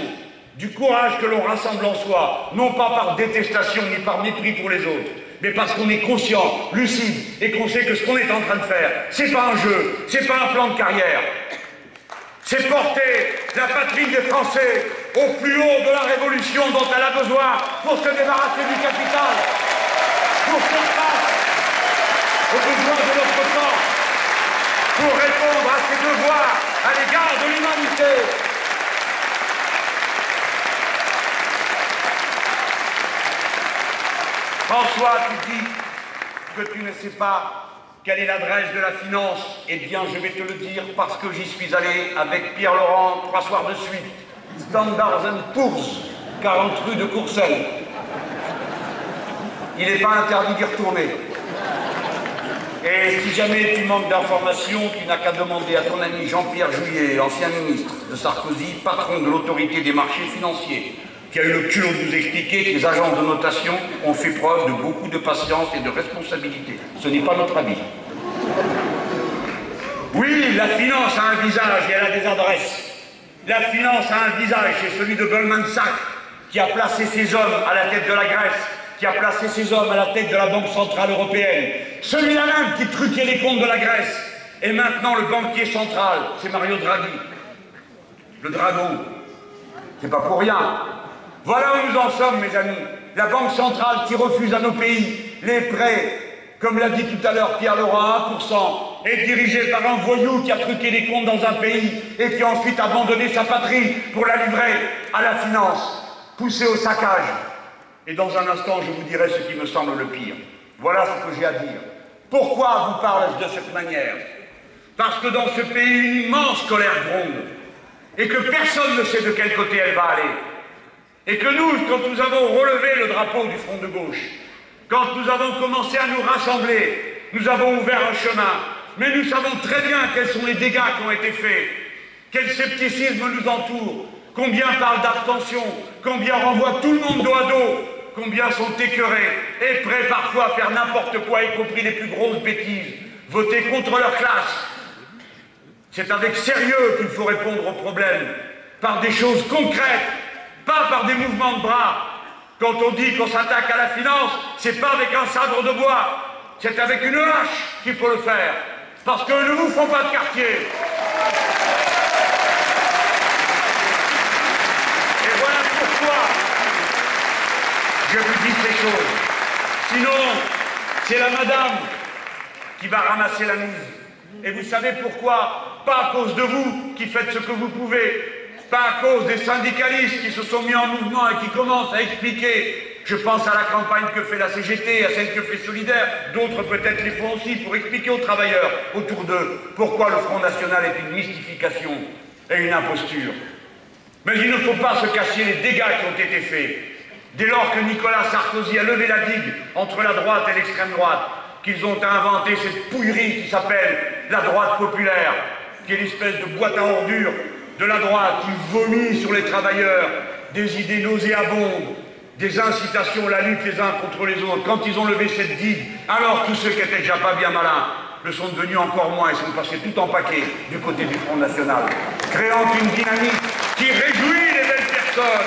du courage que l'on rassemble en soi, non pas par détestation ni par mépris pour les autres, mais parce qu'on est conscient, lucide, et qu'on sait que ce qu'on est en train de faire, c'est pas un jeu, c'est pas un plan de carrière, c'est porter la patrie des Français au plus haut de la révolution dont elle a besoin pour se débarrasser du capital, pour faire face aux besoins de notre temps, pour répondre à ses devoirs à l'égard de l'humanité. François, tu dis que tu ne sais pas quelle est l'adresse de la finance. Eh bien, je vais te le dire parce que j'y suis allé avec Pierre Laurent 3 soirs de suite. Standard & Poor's, 40 rue de Courcelles. Il n'est pas interdit d'y retourner. Et si jamais tu manques d'informations, tu n'as qu'à demander à ton ami Jean-Pierre Jouyet, ancien ministre de Sarkozy, patron de l'autorité des marchés financiers, qui a eu le culot de nous expliquer que les agences de notation ont fait preuve de beaucoup de patience et de responsabilité. Ce n'est pas notre avis. Oui, la finance a un visage et elle a des adresses. La finance a un visage, c'est celui de Goldman Sachs, qui a placé ses hommes à la tête de la Grèce, qui a placé ses hommes à la tête de la Banque Centrale Européenne. Celui-là même qui truquait les comptes de la Grèce. Et maintenant, le banquier central, c'est Mario Draghi. Le dragon. C'est pas pour rien. Voilà où nous en sommes, mes amis. La Banque centrale qui refuse à nos pays les prêts, comme l'a dit tout à l'heure Pierre Laurent, à 1%, est dirigée par un voyou qui a truqué les comptes dans un pays et qui a ensuite abandonné sa patrie pour la livrer à la finance, poussée au saccage. Et dans un instant, je vous dirai ce qui me semble le pire. Voilà ce que j'ai à dire. Pourquoi vous parle-je de cette manière? Parce que dans ce pays, une immense colère gronde et que personne ne sait de quel côté elle va aller. Et que nous, quand nous avons relevé le drapeau du front de gauche, quand nous avons commencé à nous rassembler, nous avons ouvert un chemin. Mais nous savons très bien quels sont les dégâts qui ont été faits, quel scepticisme nous entoure, combien parlent d'abstention, combien renvoient tout le monde dos à dos, combien sont écœurés et prêts parfois à faire n'importe quoi, y compris les plus grosses bêtises, voter contre leur classe. C'est avec sérieux qu'il faut répondre aux problèmes, par des choses concrètes, pas par des mouvements de bras. Quand on dit qu'on s'attaque à la finance, c'est pas avec un sabre de bois, c'est avec une hache qu'il faut le faire. Parce qu'eux ne vous font pas de quartier. Et voilà pourquoi je vous dis ces choses. Sinon, c'est la madame qui va ramasser la mise. Et vous savez pourquoi? Pas à cause de vous qui faites ce que vous pouvez. Pas à cause des syndicalistes qui se sont mis en mouvement et qui commencent à expliquer. Je pense à la campagne que fait la CGT, à celle que fait Solidaire, d'autres peut-être les font aussi pour expliquer aux travailleurs autour d'eux pourquoi le Front National est une mystification et une imposture. Mais il ne faut pas se cacher les dégâts qui ont été faits. Dès lors que Nicolas Sarkozy a levé la digue entre la droite et l'extrême droite, qu'ils ont inventé cette pouillerie qui s'appelle la droite populaire, qui est l'espèce de boîte à ordures de la droite qui vomit sur les travailleurs des idées nauséabondes, des incitations à la lutte les uns contre les autres. Quand ils ont levé cette digue, alors tous ceux qui étaient déjà pas bien malins le sont devenus encore moins et sont passés tout en paquet du côté du Front National, créant une dynamique qui réjouit les belles personnes,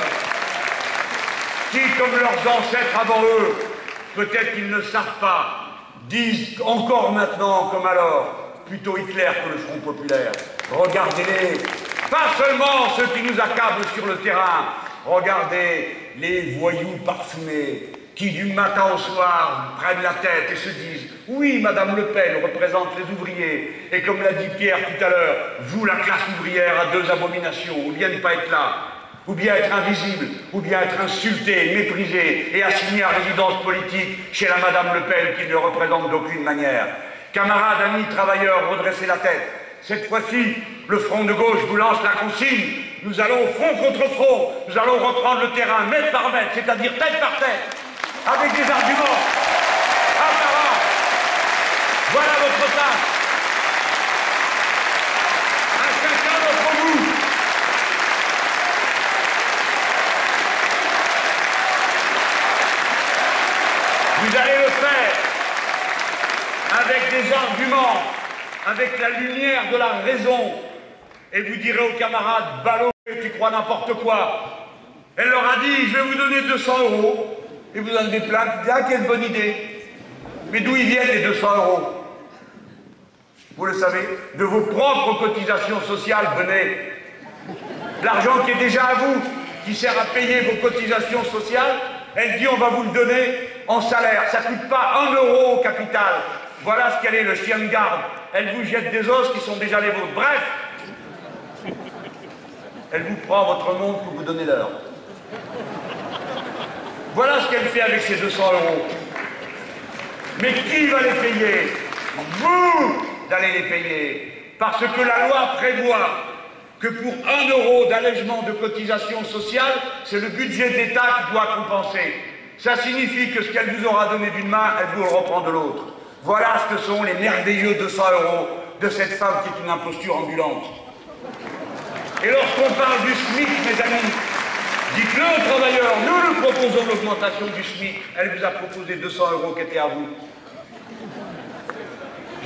qui, comme leurs ancêtres avant eux, peut-être qu'ils ne savent pas, disent encore maintenant comme alors, plutôt Hitler que le Front Populaire. Regardez-les, pas seulement ceux qui nous accablent sur le terrain, regardez les voyous parfumés qui du matin au soir prennent la tête et se disent « Oui, Madame Le Pen représente les ouvriers, et comme l'a dit Pierre tout à l'heure, vous, la classe ouvrière, a deux abominations, ou bien ne pas être là, ou bien être invisible, ou bien être insulté, méprisé et assigné à résidence politique chez la Madame Le Pen qui ne représente d'aucune manière. Camarades, amis, travailleurs, redressez la tête. Cette fois-ci, le front de gauche vous lance la consigne. Nous allons front contre front. Nous allons reprendre le terrain mètre par mètre, c'est-à-dire tête par tête, avec des arguments apparents. Voilà votre tâche. À chacun d'entre vous. Vous allez le faire avec des arguments, avec la lumière de la raison, et vous direz aux camarades, ballot, tu crois n'importe quoi. Elle leur a dit, je vais vous donner 200 €, et vous en avez plein, vous dites, ah, quelle bonne idée. Mais d'où ils viennent les 200 €? Vous le savez, de vos propres cotisations sociales, venez. L'argent qui est déjà à vous, qui sert à payer vos cotisations sociales, elle dit on va vous le donner en salaire. Ça ne coûte pas 1 euro au capital. Voilà ce qu'elle est, le chien de garde. Elle vous jette des os qui sont déjà les vôtres. Bref, elle vous prend votre monde pour vous donner l'heure. Voilà ce qu'elle fait avec ces 200 euros. Mais qui va les payer? Vous allez les payer. Parce que la loi prévoit que pour 1 euro d'allègement de cotisation sociale, c'est le budget d'État qui doit compenser. Ça signifie que ce qu'elle vous aura donné d'une main, elle vous le reprend de l'autre. Voilà ce que sont les merveilleux 200 euros de cette femme qui est une imposture ambulante. Et lorsqu'on parle du SMIC, mes amis, dites-le aux travailleurs, nous nous proposons l'augmentation du SMIC. Elle vous a proposé 200 euros qui étaient à vous.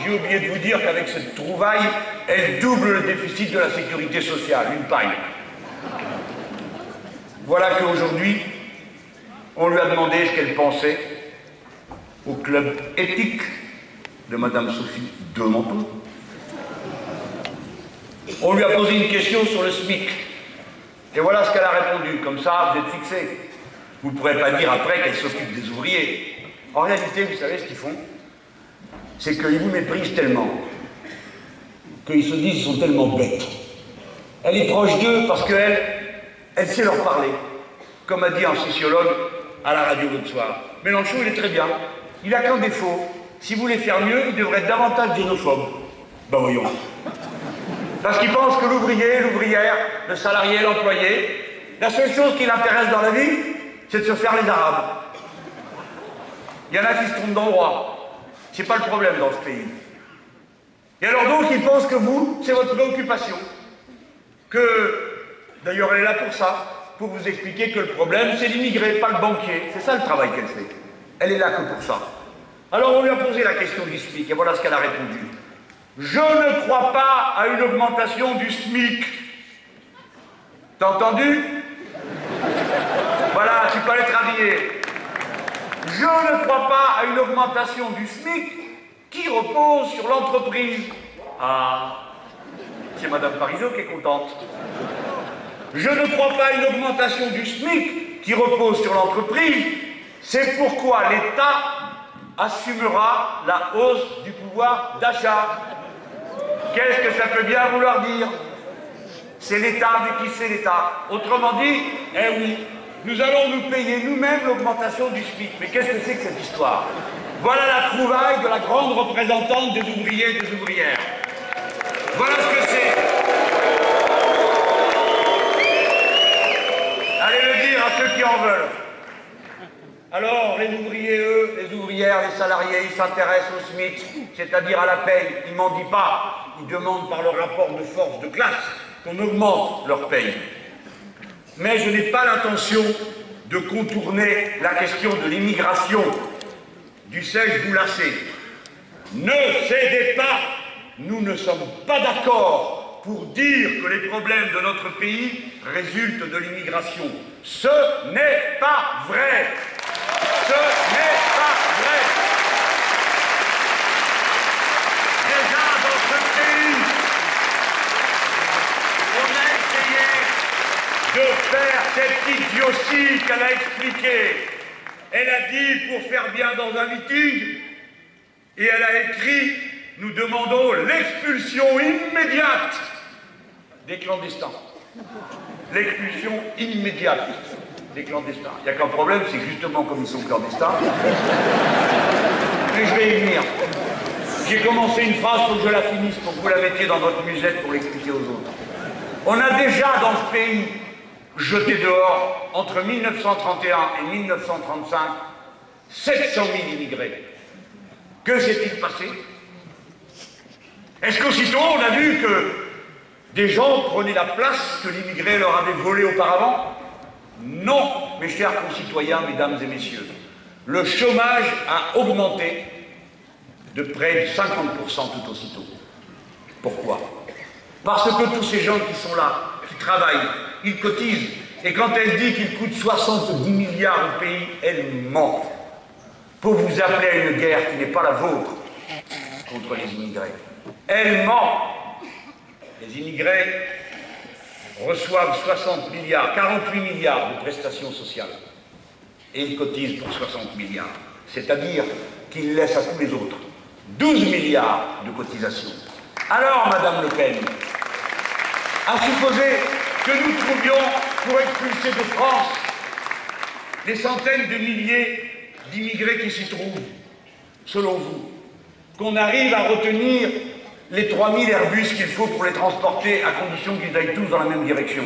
J'ai oublié de vous dire qu'avec cette trouvaille, elle double le déficit de la sécurité sociale, une paille. Voilà qu'aujourd'hui, on lui a demandé ce qu'elle pensait au club éthique de Madame Sophie de Menton. On lui a posé une question sur le SMIC. Et voilà ce qu'elle a répondu. Comme ça, vous êtes fixés. Vous ne pourrez pas dire après qu'elle s'occupe des ouvriers. En réalité, vous savez ce qu'ils font? C'est qu'ils vous méprisent tellement qu'ils se disent qu'ils sont tellement bêtes. Elle est proche d'eux parce qu'elle sait leur parler. Comme a dit un sociologue à la radio l'autre soir. Mélenchon, il est très bien. Il n'a qu'un défaut. Si vous voulez faire mieux, il devrait être davantage xénophobe. Ben voyons. Parce qu'il pense que l'ouvrier, l'ouvrière, le salarié, l'employé, la seule chose qui l'intéresse dans la vie, c'est de se faire les arabes. Il y en a qui se trompent d'endroit. C'est pas le problème dans ce pays. Et alors donc, il pense que vous, c'est votre préoccupation. Que, d'ailleurs, elle est là pour ça, pour vous expliquer que le problème, c'est l'immigré, pas le banquier. C'est ça le travail qu'elle fait. Elle est là que pour ça. Alors, on lui a posé la question du SMIC, et voilà ce qu'elle a répondu. Je ne crois pas à une augmentation du SMIC. T'as entendu? Voilà, tu peux aller te rhabiller. Je ne crois pas à une augmentation du SMIC qui repose sur l'entreprise. Ah, c'est Madame Parizeau qui est contente. Je ne crois pas à une augmentation du SMIC qui repose sur l'entreprise. C'est pourquoi l'État assumera la hausse du pouvoir d'achat. Qu'est-ce que ça peut bien vouloir dire? C'est l'État, mais qui c'est l'État? Autrement dit, eh oui, nous allons nous payer nous-mêmes l'augmentation du SMIC. Mais qu'est-ce que c'est que cette histoire? Voilà la trouvaille de la grande représentante des ouvriers et des ouvrières. Voilà ce que c'est. Allez le dire à ceux qui en veulent. Alors, les ouvriers, eux, les ouvrières, les salariés, ils s'intéressent au SMIC, c'est-à-dire à la paye. Ils m'en disent pas. Ils demandent par le rapport de force de classe qu'on augmente leur paye. Mais je n'ai pas l'intention de contourner la question de l'immigration. Du sais-je vous lasser. Ne cédez pas. Nous ne sommes pas d'accord pour dire que les problèmes de notre pays résultent de l'immigration. Ce n'est pas vrai. Ce n'est pas vrai. Déjà dans ce pays, on a essayé de faire cette idiotie qu'elle a expliquée. Elle a dit pour faire bien dans un meeting, et elle a écrit « Nous demandons l'expulsion immédiate des clandestins. » L'expulsion immédiate des clandestins. Il n'y a qu'un problème, c'est que justement comme ils sont clandestins, mais je vais y venir. J'ai commencé une phrase, il faut que je la finisse pour que vous la mettiez dans votre musette pour l'expliquer aux autres. On a déjà dans ce pays jeté dehors, entre 1931 et 1935, 700 000 immigrés. Que s'est-il passé? Est-ce qu'aussitôt on a vu que des gens prenaient la place que l'immigré leur avait volée auparavant? Non, mes chers concitoyens, mesdames et messieurs. Le chômage a augmenté de près de 50% tout aussitôt. Pourquoi? Parce que tous ces gens qui sont là, qui travaillent, ils cotisent. Et quand elle dit qu'il coûte 70 milliards au pays, elle ment. Pour vous appeler à une guerre qui n'est pas la vôtre contre les immigrés. Elle ment. Les immigrés reçoivent reçoivent 60 milliards, 48 milliards de prestations sociales. Et ils cotisent pour 60 milliards. C'est-à-dire qu'ils laissent à tous les autres 12 milliards de cotisations. Alors, Madame Le Pen, à supposer que nous trouvions, pour expulser de France, les centaines de milliers d'immigrés qui s'y trouvent, selon vous, qu'on arrive à retenir les 3000 Airbus qu'il faut pour les transporter à condition qu'ils aillent tous dans la même direction.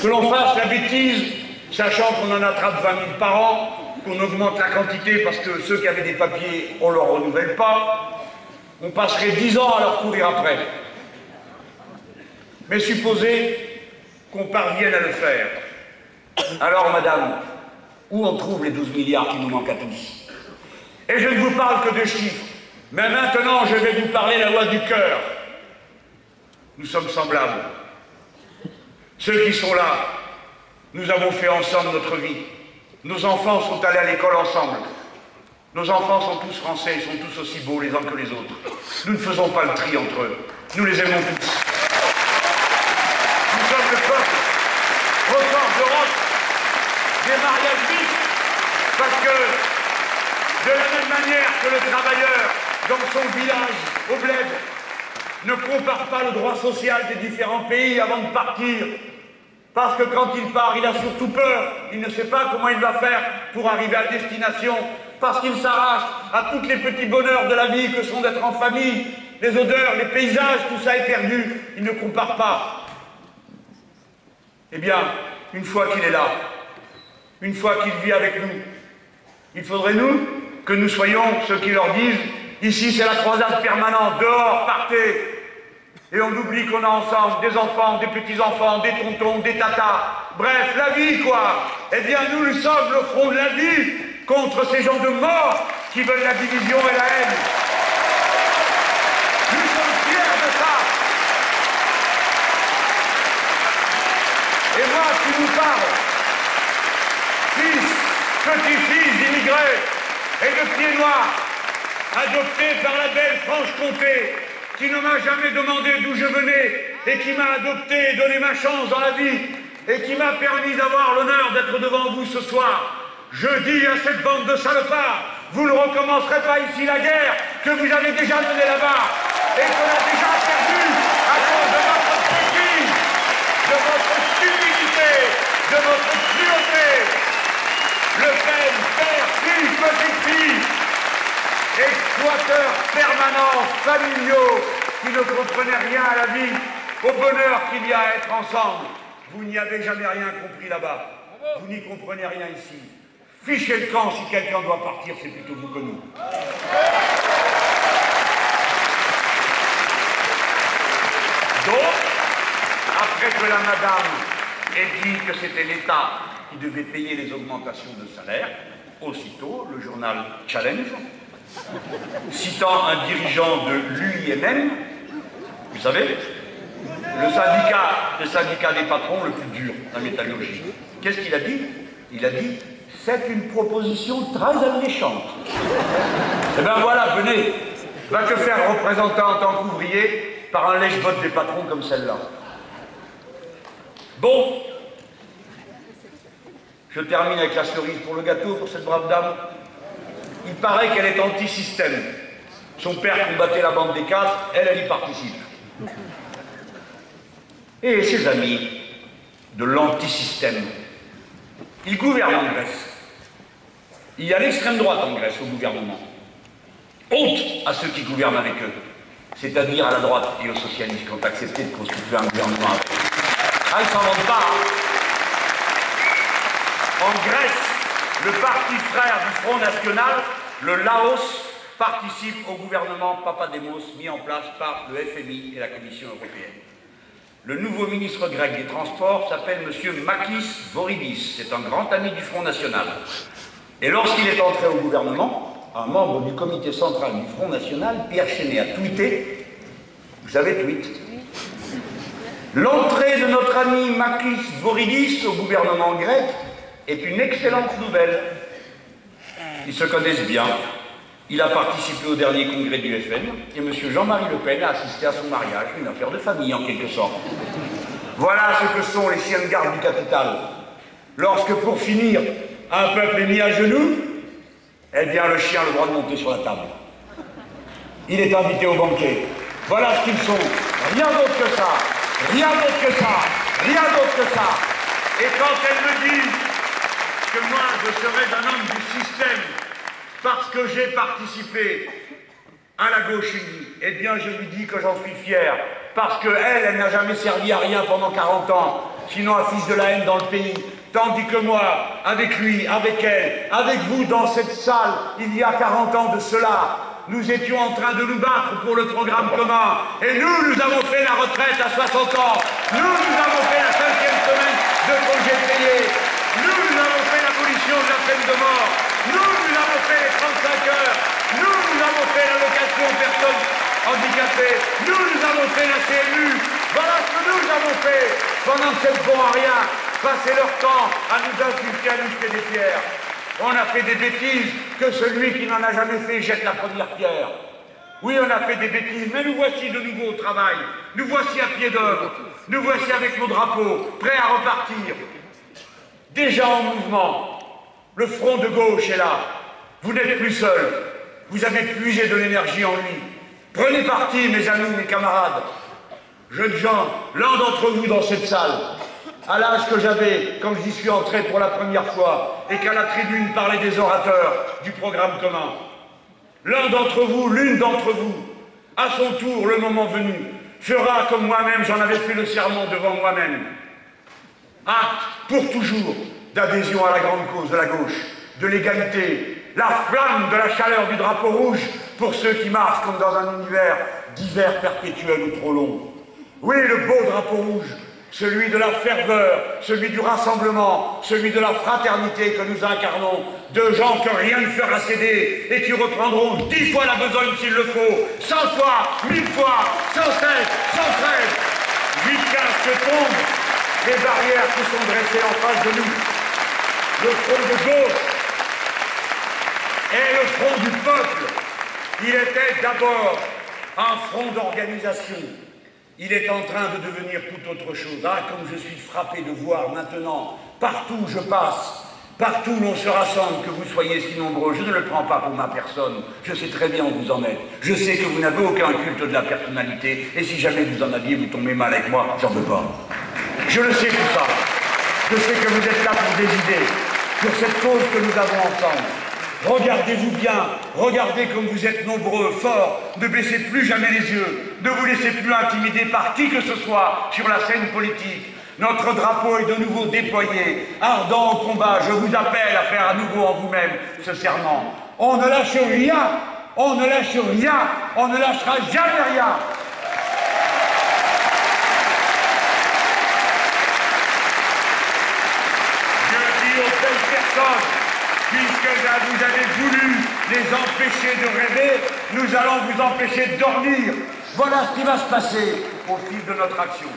Que l'on fasse la bêtise, sachant qu'on en attrape 20 000 par an, qu'on augmente la quantité parce que ceux qui avaient des papiers, on ne leur renouvelle pas, on passerait 10 ans à leur courir après. Mais supposez qu'on parvienne à le faire. Alors, madame, où on trouve les 12 milliards qui nous manquent à tous? Et je ne vous parle que de chiffres. Mais maintenant, je vais vous parler la loi du cœur. Nous sommes semblables. Ceux qui sont là, nous avons fait ensemble notre vie. Nos enfants sont allés à l'école ensemble. Nos enfants sont tous français, ils sont tous aussi beaux les uns que les autres. Nous ne faisons pas le tri entre eux. Nous les aimons tous. Nous sommes le peuple record d'Europe des mariages mixtes, parce que de la même manière que le travailleur dans son village, au bled, ne compare pas le droit social des différents pays avant de partir, parce que quand il part, il a surtout peur, il ne sait pas comment il va faire pour arriver à destination, parce qu'il s'arrache à tous les petits bonheurs de la vie que sont d'être en famille, les odeurs, les paysages, tout ça est perdu, il ne compare pas. Eh bien, une fois qu'il est là, une fois qu'il vit avec nous, il faudrait nous, que nous soyons ceux qui leur disent « Ici c'est la croisade permanente, dehors, partez !» Et on oublie qu'on a ensemble des enfants, des petits-enfants, des tontons, des tatas, bref, la vie quoi. Eh bien nous sommes le front de la vie contre ces gens de mort qui veulent la division et la haine. Nous sommes fiers de ça. Et moi qui vous parle, fils, petit-fils d'immigrés et de pieds noirs, adoptés par la belle Franche-Comté, qui ne m'a jamais demandé d'où je venais et qui m'a adopté et donné ma chance dans la vie et qui m'a permis d'avoir l'honneur d'être devant vous ce soir. Je dis à cette bande de salopards, vous ne recommencerez pas ici la guerre que vous avez déjà menée là-bas et qu'on a déjà perdue à cause de votre bêtise, de votre stupidité, de votre cruauté. Le Pen, père, fille, petite fille, exploiteurs permanents, familiaux, qui ne comprenaient rien à la vie, au bonheur qu'il y a à être ensemble. Vous n'y avez jamais rien compris là-bas. Vous n'y comprenez rien ici. Fichez le camp, si quelqu'un doit partir, c'est plutôt vous que nous. Donc, après que la madame ait dit que c'était l'État qui devait payer les augmentations de salaire, aussitôt, le journal Challenge, citant un dirigeant de l'UIMM, vous savez, le syndicat des patrons le plus dur, la métallurgie. Qu'est-ce qu'il a dit? Il a dit, c'est une proposition très alléchante. Eh bien voilà, venez, va te faire représenter en tant qu'ouvrier par un lèche-botte des patrons comme celle-là. Bon, je termine avec la cerise pour le gâteau pour cette brave dame. Il paraît qu'elle est anti-système. Son père combattait la bande des quatre, elle y participe. Et ses amis de l'anti-système, ils gouvernent en Grèce. Il y a l'extrême droite en Grèce au gouvernement. Honte à ceux qui gouvernent avec eux, c'est-à-dire à la droite et aux socialistes qui ont accepté de constituer un gouvernement avec eux. Ah, ils s'en vendent pas, hein. En Grèce, le parti frère du Front National, le Laos, participe au gouvernement Papademos mis en place par le FMI et la Commission européenne. Le nouveau ministre grec des Transports s'appelle M. Makis Voridis. C'est un grand ami du Front National. Et lorsqu'il est entré au gouvernement, un membre du comité central du Front National, Pierre Chenet, a tweeté, vous savez, tweet, l'entrée de notre ami Makis Voridis au gouvernement grec est une excellente nouvelle. Ils se connaissent bien. Il a participé au dernier congrès du FN et M. Jean-Marie Le Pen a assisté à son mariage, une affaire de famille en quelque sorte. Voilà ce que sont les chiens de garde du capital. Lorsque, pour finir, un peuple est mis à genoux, eh bien le chien a le droit de monter sur la table. Il est invité au banquet. Voilà ce qu'ils sont. Rien d'autre que ça. Rien d'autre que ça. Rien d'autre que ça. Et quand elle me dit que moi je serais un homme du système parce que j'ai participé à la gauche unie, eh bien je lui dis que j'en suis fier. Parce qu'elle, elle n'a jamais servi à rien pendant 40 ans, sinon à fils de la haine dans le pays. Tandis que moi, avec lui, avec elle, avec vous dans cette salle, il y a 40 ans de cela, nous étions en train de nous battre pour le programme commun. Et nous avons fait la retraite à 60 ans. Nous avons fait la 5e semaine de congé payé. Nous avons fait l'abolition de la peine de mort. Nous avons fait les 35 heures. Nous avons fait l'allocation aux personnes handicapées. Nous avons fait la CMU. Voilà ce que nous avons fait pendant que ces bons à rien passaient leur temps à nous insulter, à nous jeter des pierres. On a fait des bêtises que celui qui n'en a jamais fait jette la première pierre. Oui, on a fait des bêtises, mais nous voici de nouveau au travail. Nous voici à pied d'œuvre. Nous voici avec nos drapeaux, prêts à repartir. Déjà en mouvement. Le front de gauche est là. Vous n'êtes plus seuls. Vous avez puisé de l'énergie en lui. Prenez parti, mes amis, mes camarades. Jeunes gens, l'un d'entre vous dans cette salle, à l'âge que j'avais quand j'y suis entré pour la première fois et qu'à la tribune parlait des orateurs du programme commun. L'un d'entre vous, l'une d'entre vous, à son tour, le moment venu, fera comme moi-même, j'en avais fait le serment devant moi-même. Acte pour toujours d'adhésion à la grande cause de la gauche, de l'égalité, la flamme de la chaleur du drapeau rouge pour ceux qui marchent comme dans un univers d'hiver perpétuel ou trop long. Oui, le beau drapeau rouge, celui de la ferveur, celui du rassemblement, celui de la fraternité que nous incarnons, de gens que rien ne fera céder et qui reprendront 10 fois la besogne s'il le faut, 100 fois, 1000 fois, sans cesse, sans trêve, jusqu'à ce que tombent les barrières qui sont dressées en face de nous. Le front de gauche est le front du peuple. Il était d'abord un front d'organisation. Il est en train de devenir tout autre chose. Ah, comme je suis frappé de voir maintenant, partout où je passe, partout où l'on se rassemble, que vous soyez si nombreux, je ne le prends pas pour ma personne, je sais très bien où vous en êtes. Je sais que vous n'avez aucun culte de la personnalité, et si jamais vous en aviez, vous tombez mal avec moi, j'en veux pas. Je le sais tout ça. Je sais que vous êtes là pour des idées, pour cette cause que nous avons ensemble. Regardez-vous bien, regardez comme vous êtes nombreux, forts, ne baissez plus jamais les yeux, ne vous laissez plus intimider par qui que ce soit sur la scène politique. Notre drapeau est de nouveau déployé, ardent au combat, je vous appelle à faire à nouveau en vous-même ce serment. On ne lâche rien, on ne lâche rien, on ne lâchera jamais rien. Je dis aux belles personnes, puisque vous avez voulu les empêcher de rêver, nous allons vous empêcher de dormir. Voilà ce qui va se passer au fil de notre action.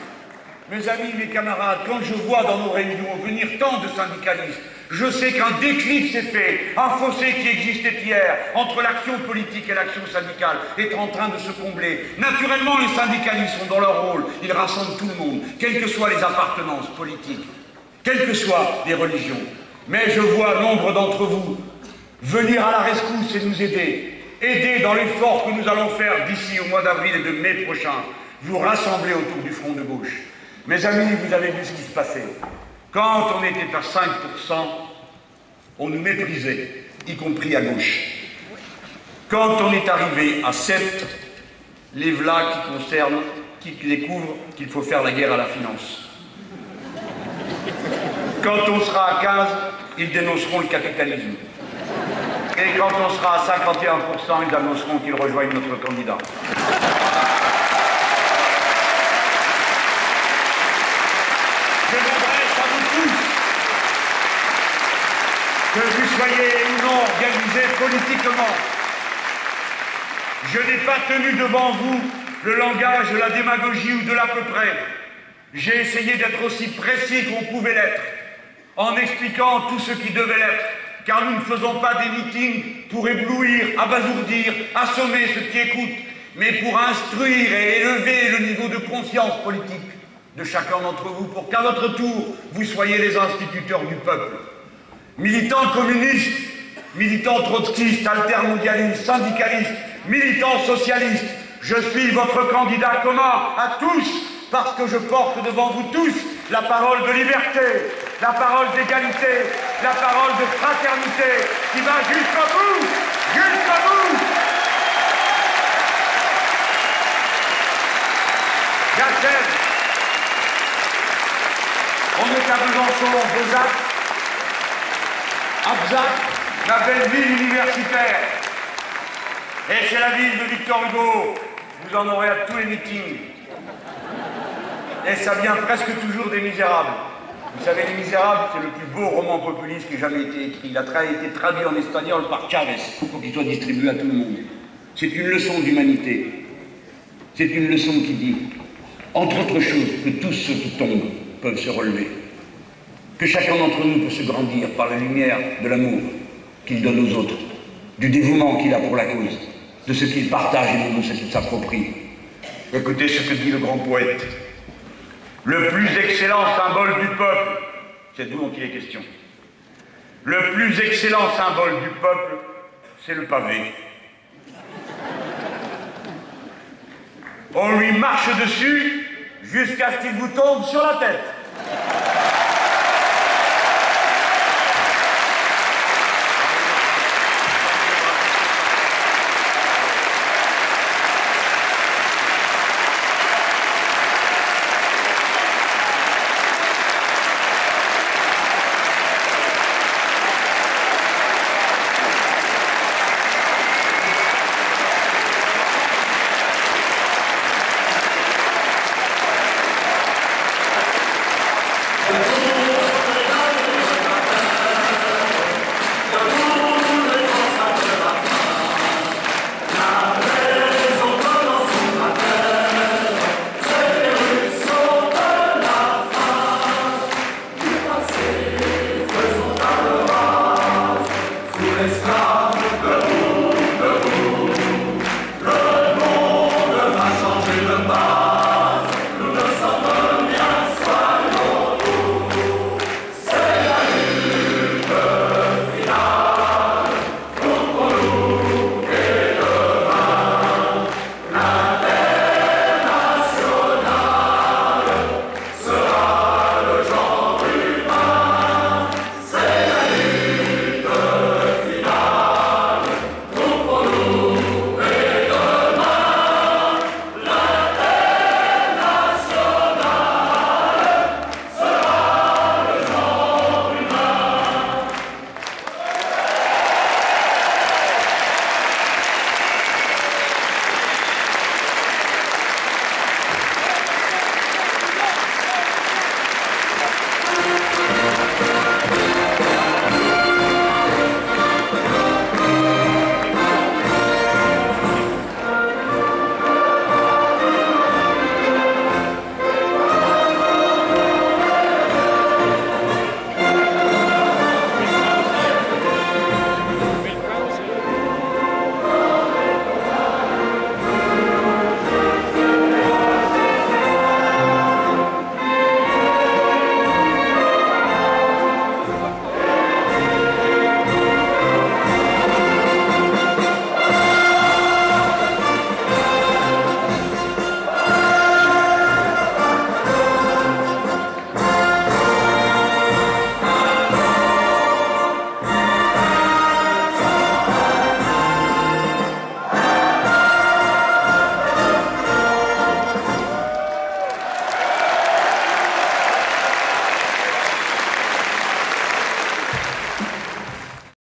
Mes amis, mes camarades, quand je vois dans nos réunions venir tant de syndicalistes, je sais qu'un déclic s'est fait, un fossé qui existait hier entre l'action politique et l'action syndicale est en train de se combler. Naturellement, les syndicalistes sont dans leur rôle, ils rassemblent tout le monde, quelles que soient les appartenances politiques, quelles que soient les religions. Mais je vois nombre d'entre vous venir à la rescousse et nous aider dans l'effort que nous allons faire d'ici au mois d'avril et de mai prochain, vous rassembler autour du front de gauche. Mes amis, vous avez vu ce qui se passait. Quand on était à 5%, on nous méprisait, y compris à gauche. Quand on est arrivé à 7%, les voilà qui découvrent qu'il faut faire la guerre à la finance. Quand on sera à 15%, ils dénonceront le capitalisme. Et quand on sera à 51%, ils annonceront qu'ils rejoignent notre candidat. Je m'adresse à vous tous, que vous soyez ou non organisés politiquement. Je n'ai pas tenu devant vous le langage de la démagogie ou de l'à peu près. J'ai essayé d'être aussi précis qu'on pouvait l'être, en expliquant tout ce qui devait l'être car nous ne faisons pas des meetings pour éblouir, abasourdir, assommer ceux qui écoutent, mais pour instruire et élever le niveau de conscience politique de chacun d'entre vous, pour qu'à votre tour, vous soyez les instituteurs du peuple. Militants communistes, militants trotskistes, altermondialistes, syndicalistes, militants socialistes, je suis votre candidat commun à tous, parce que je porte devant vous tous la parole de liberté, la parole d'égalité, la parole de fraternité, qui va jusqu'au bout, jusqu'au bout. J'achève. On est à Besançon, Bezac, Abzac, la belle ville universitaire. Et c'est la ville de Victor Hugo. Vous en aurez à tous les meetings. Et ça vient presque toujours des Misérables. Vous savez, Les Misérables, c'est le plus beau roman populiste qui ait jamais été écrit. Il a été traduit en espagnol par Chavez pour qu'il soit distribué à tout le monde. C'est une leçon d'humanité. C'est une leçon qui dit, entre autres choses, que tous ceux qui tombent peuvent se relever. Que chacun d'entre nous peut se grandir par la lumière de l'amour qu'il donne aux autres, du dévouement qu'il a pour la cause, de ce qu'il partage et non de ce qu'il s'approprie. Écoutez ce que dit le grand poète. Le plus excellent symbole du peuple, c'est de vous dont il est question. Le plus excellent symbole du peuple, c'est le pavé. On lui marche dessus jusqu'à ce qu'il vous tombe sur la tête.